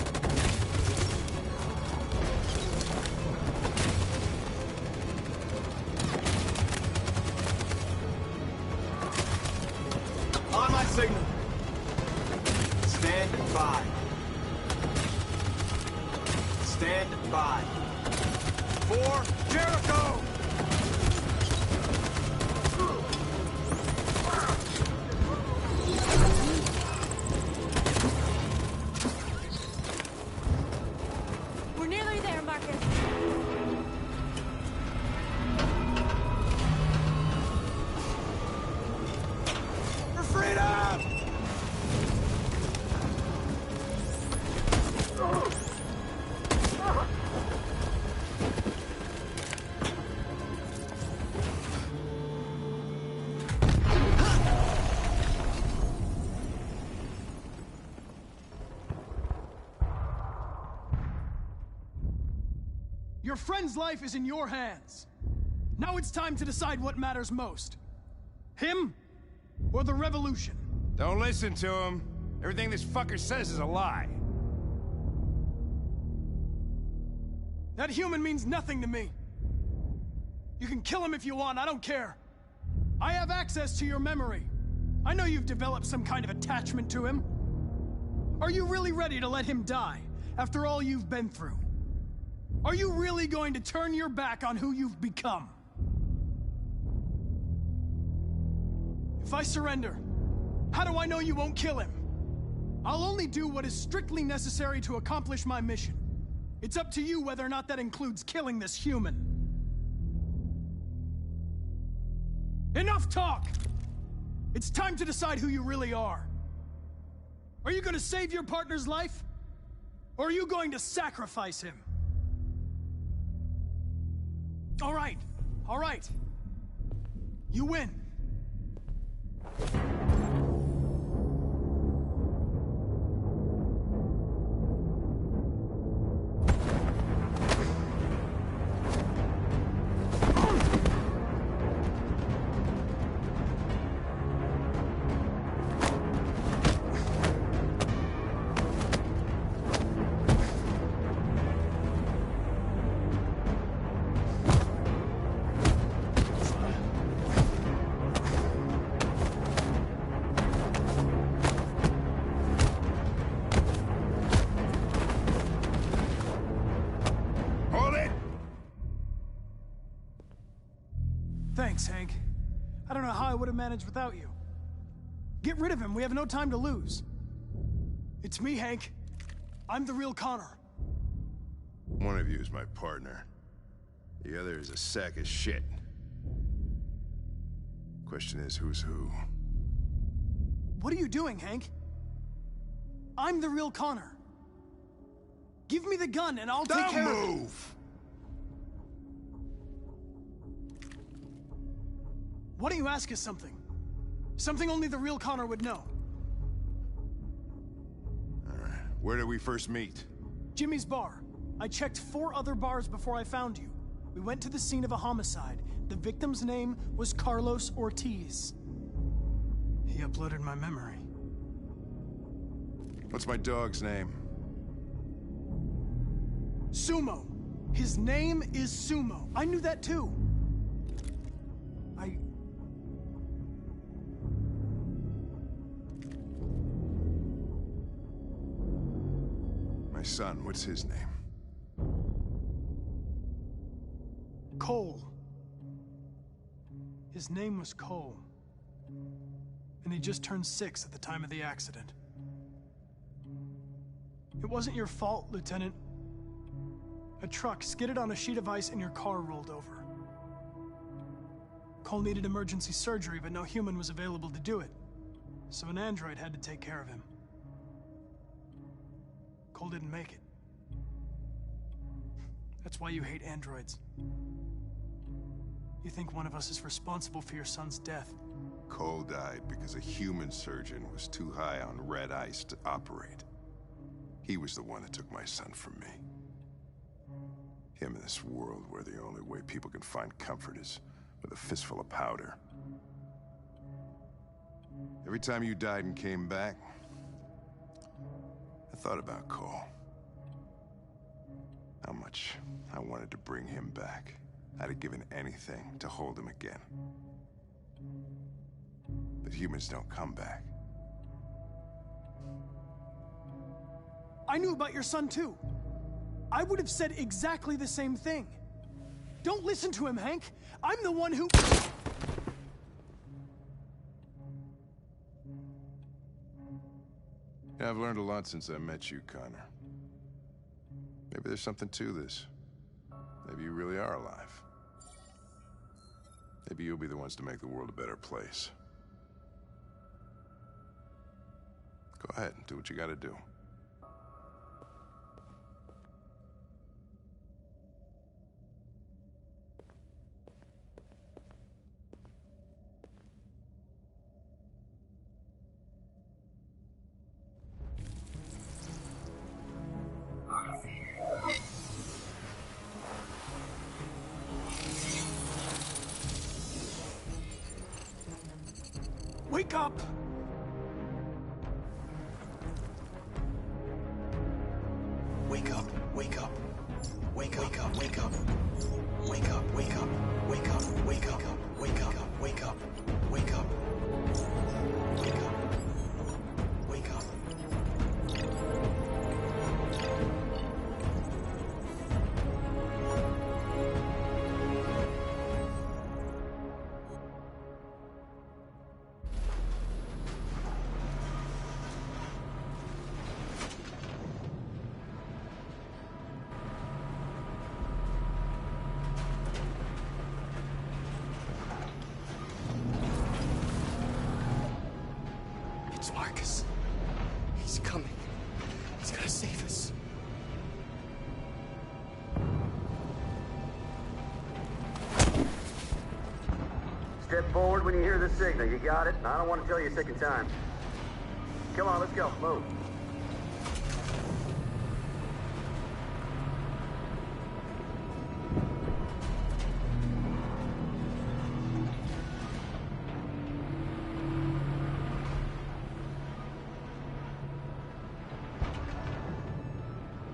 On my signal. Stand by. Stand by. For Jericho! Your friend's life is in your hands. Now it's time to decide what matters most. Him or the revolution? Don't listen to him. Everything this fucker says is a lie. That human means nothing to me. You can kill him if you want, I don't care. I have access to your memory. I know you've developed some kind of attachment to him. Are you really ready to let him die after all you've been through? Are you really going to turn your back on who you've become? If I surrender, how do I know you won't kill him? I'll only do what is strictly necessary to accomplish my mission. It's up to you whether or not that includes killing this human. Enough talk! It's time to decide who you really are. Are you going to save your partner's life? Or are you going to sacrifice him? All right. You win. Thanks, Hank. I don't know how I would have managed without you. Get rid of him. We have no time to lose. It's me, Hank. I'm the real Connor. One of you is my partner. The other is a sack of shit. Question is, who's who? What are you doing, Hank? I'm the real Connor. Give me the gun and I'll take care of it. Don't move! Why don't you ask us something? Something only the real Connor would know. All right. Where did we first meet? Jimmy's bar. I checked 4 other bars before I found you. We went to the scene of a homicide. The victim's name was Carlos Ortiz. He uploaded my memory. What's my dog's name? Sumo. His name is Sumo. I knew that too. My son, what's his name? Cole. His name was Cole. And he just turned 6 at the time of the accident. It wasn't your fault, Lieutenant. A truck skidded on a sheet of ice and your car rolled over. Cole needed emergency surgery, but no human was available to do it. So an android had to take care of him. Cole didn't make it. That's why you hate androids. You think one of us is responsible for your son's death. Cole died because a human surgeon was too high on red ice to operate. He was the one that took my son from me. Him in this world where the only way people can find comfort is with a fistful of powder. Every time you died and came back, I thought about Cole. How much I wanted to bring him back. I'd have given anything to hold him again. But humans don't come back. I knew about your son too. I would have said exactly the same thing. Don't listen to him, Hank. I'm the one who... Yeah, I've learned a lot since I met you, Connor. Maybe there's something to this. Maybe you really are alive. Maybe you'll be the ones to make the world a better place. Go ahead and do what you gotta do. Wake up! Wake up, wake up. Wake up, wake up, wake up. Wake up, wake up, wake up, wake up, wake up, wake up, wake up. Wake up. Wake up. It's Marcus. He's coming. He's gonna save us. Step forward when you hear the signal. You got it? I don't want to tell you a second time. Come on, let's go. Move.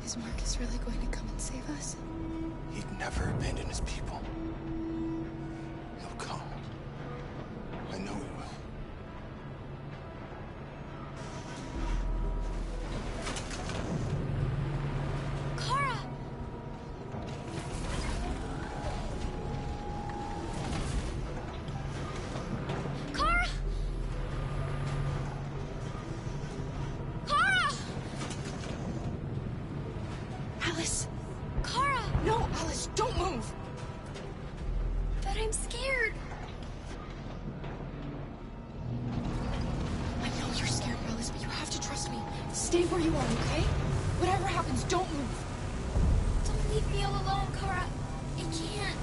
Is Marcus really going to come and save us? He'd never abandon his people. He'll come. I know he will. Kara! Kara! Kara! Alice! Kara! No, Alice, don't move! But I'm scared. I know you're scared, Alice, but you have to trust me. Stay where you are, okay? Whatever happens, don't move. Don't leave me all alone, Kara. I can't.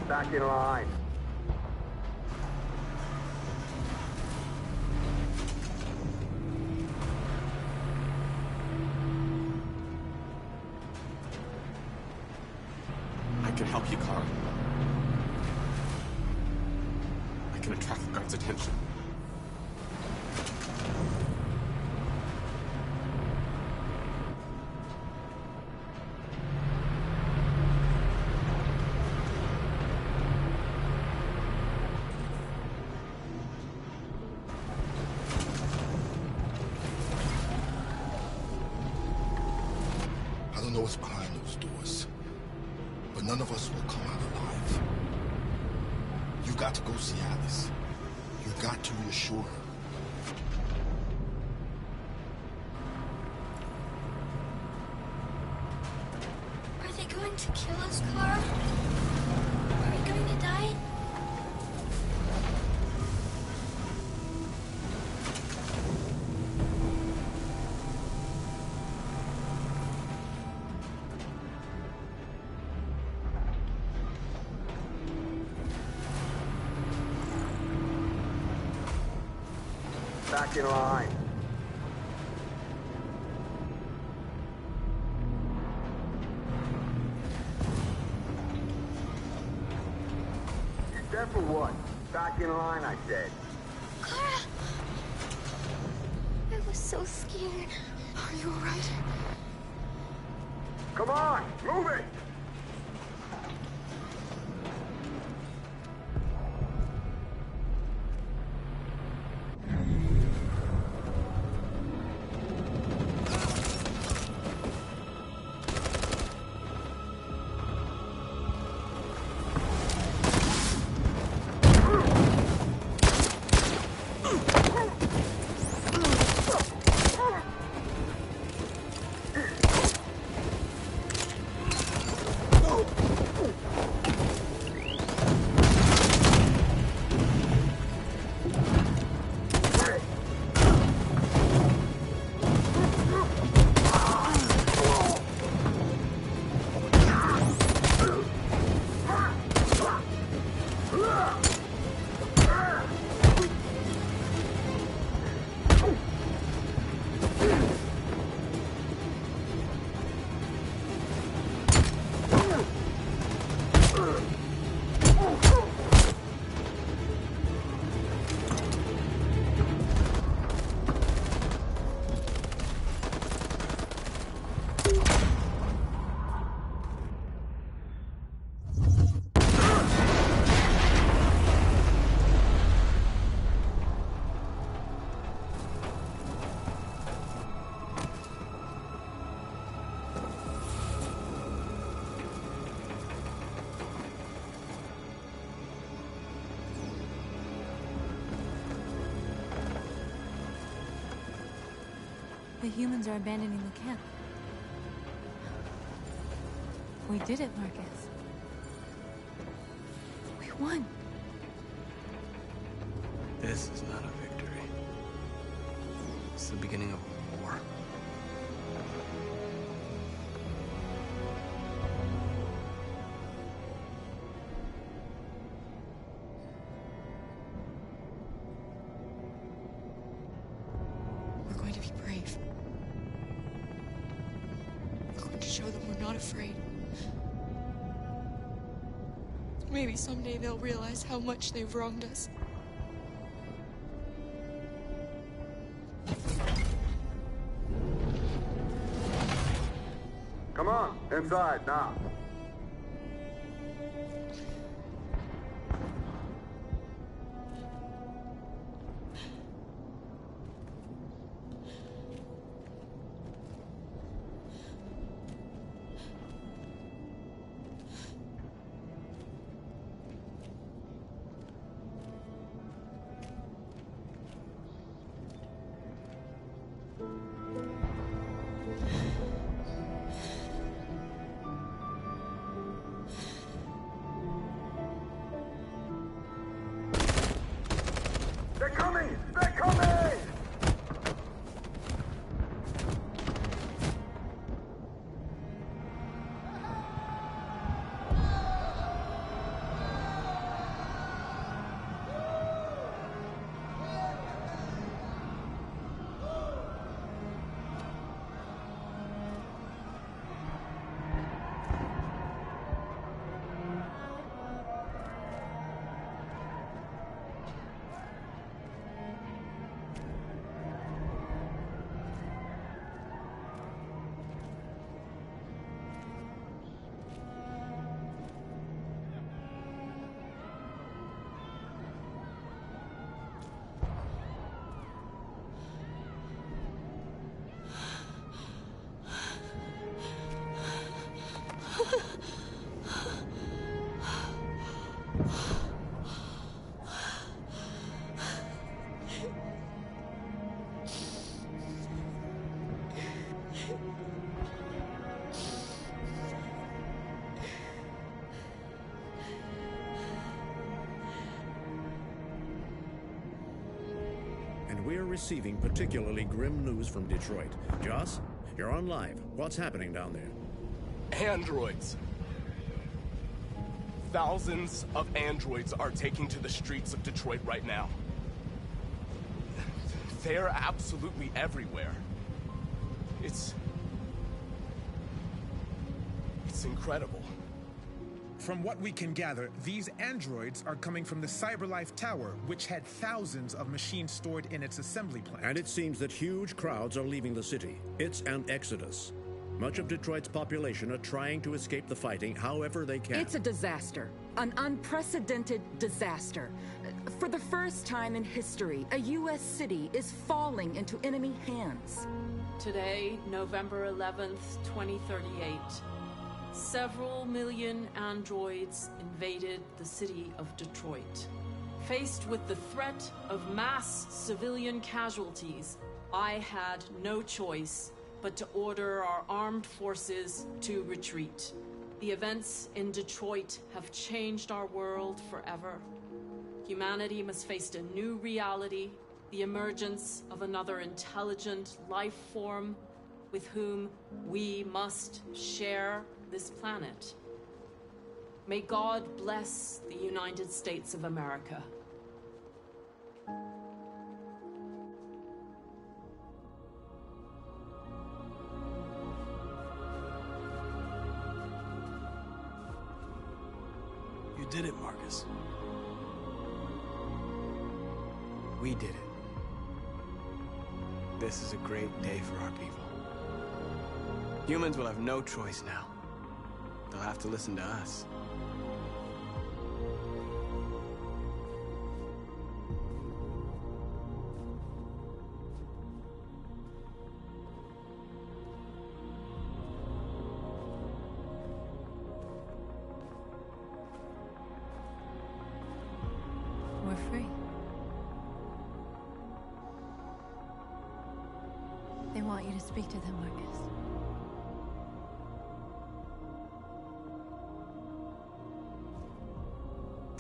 Back in line. I can help you, Kara. I can attract the guard's attention. I don't know what's behind those doors, but none of us will come out alive. You got to go see Alice. You got to reassure her. Are they going to kill us, Kara? Are we going to die? Back in line. You step for what? Back in line, I said. Kara! I was so scared. Are you alright? Come on, move it! The humans are abandoning the camp. We did it, Marcus. We won. This is not a victory. It's the beginning of a war. We're going to be brave. We're going to show them we're not afraid. Maybe someday they'll realize how much they've wronged us. Come on, inside now. They're coming! They're coming! And we're receiving particularly grim news from Detroit. Joss, you're on live. What's happening down there? Androids. Thousands of androids are taking to the streets of Detroit right now. They're absolutely everywhere. It's incredible. From what we can gather, these androids are coming from the CyberLife Tower, which had thousands of machines stored in its assembly plant. And it seems that huge crowds are leaving the city. It's an exodus. Much of Detroit's population are trying to escape the fighting however they can. It's a disaster. An unprecedented disaster. For the first time in history, a U.S. city is falling into enemy hands. Today, November 11th, 2038, several million androids invaded the city of Detroit. Faced with the threat of mass civilian casualties, I had no choice but to order our armed forces to retreat. The events in Detroit have changed our world forever. Humanity must face a new reality, the emergence of another intelligent life form with whom we must share this planet. May God bless the United States of America. You did it, Marcus. We did it. This is a great day for our people. Humans will have no choice now. They'll have to listen to us. We're free. They want you to speak to them, Marcus.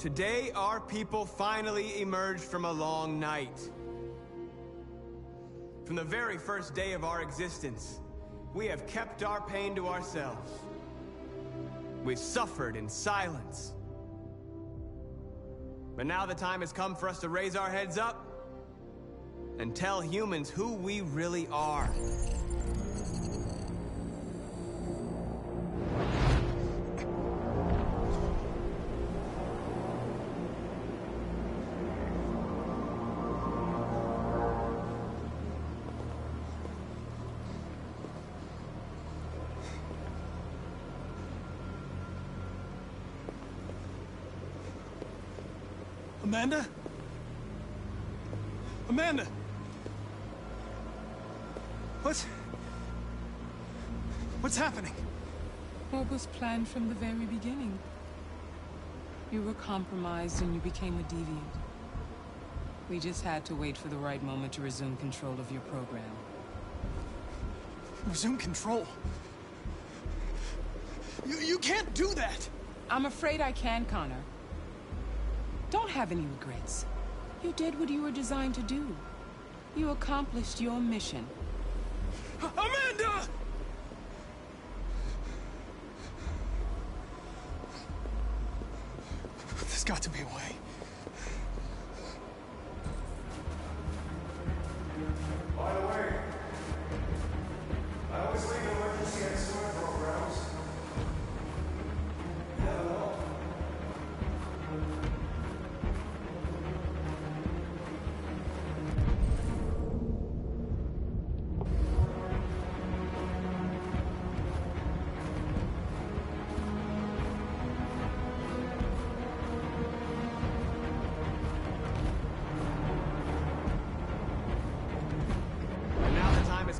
Today, our people finally emerged from a long night. From the very first day of our existence, we have kept our pain to ourselves. We've suffered in silence. But now the time has come for us to raise our heads up and tell humans who we really are. Amanda? Amanda! What's happening? What was planned from the very beginning? You were compromised and you became a deviant. We just had to wait for the right moment to resume control of your program. Resume control? You can't do that! I'm afraid I can, Connor. Don't have any regrets. You did what you were designed to do. You accomplished your mission. Amanda! There's got to be a way. By the way, I always leave emergency experiment programs. You never know.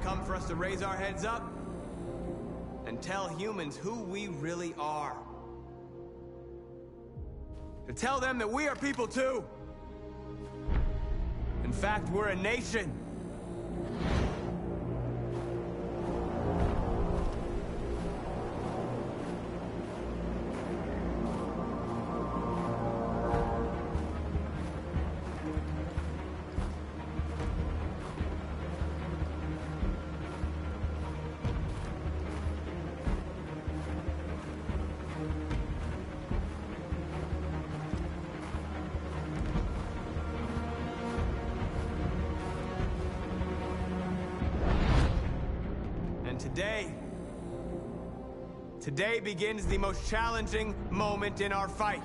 Come for us to raise our heads up and tell humans who we really are. To tell them that we are people too. In fact, we're a nation. Today begins the most challenging moment in our fight.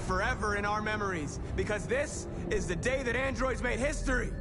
Forever in our memories, because this is the day that androids made history.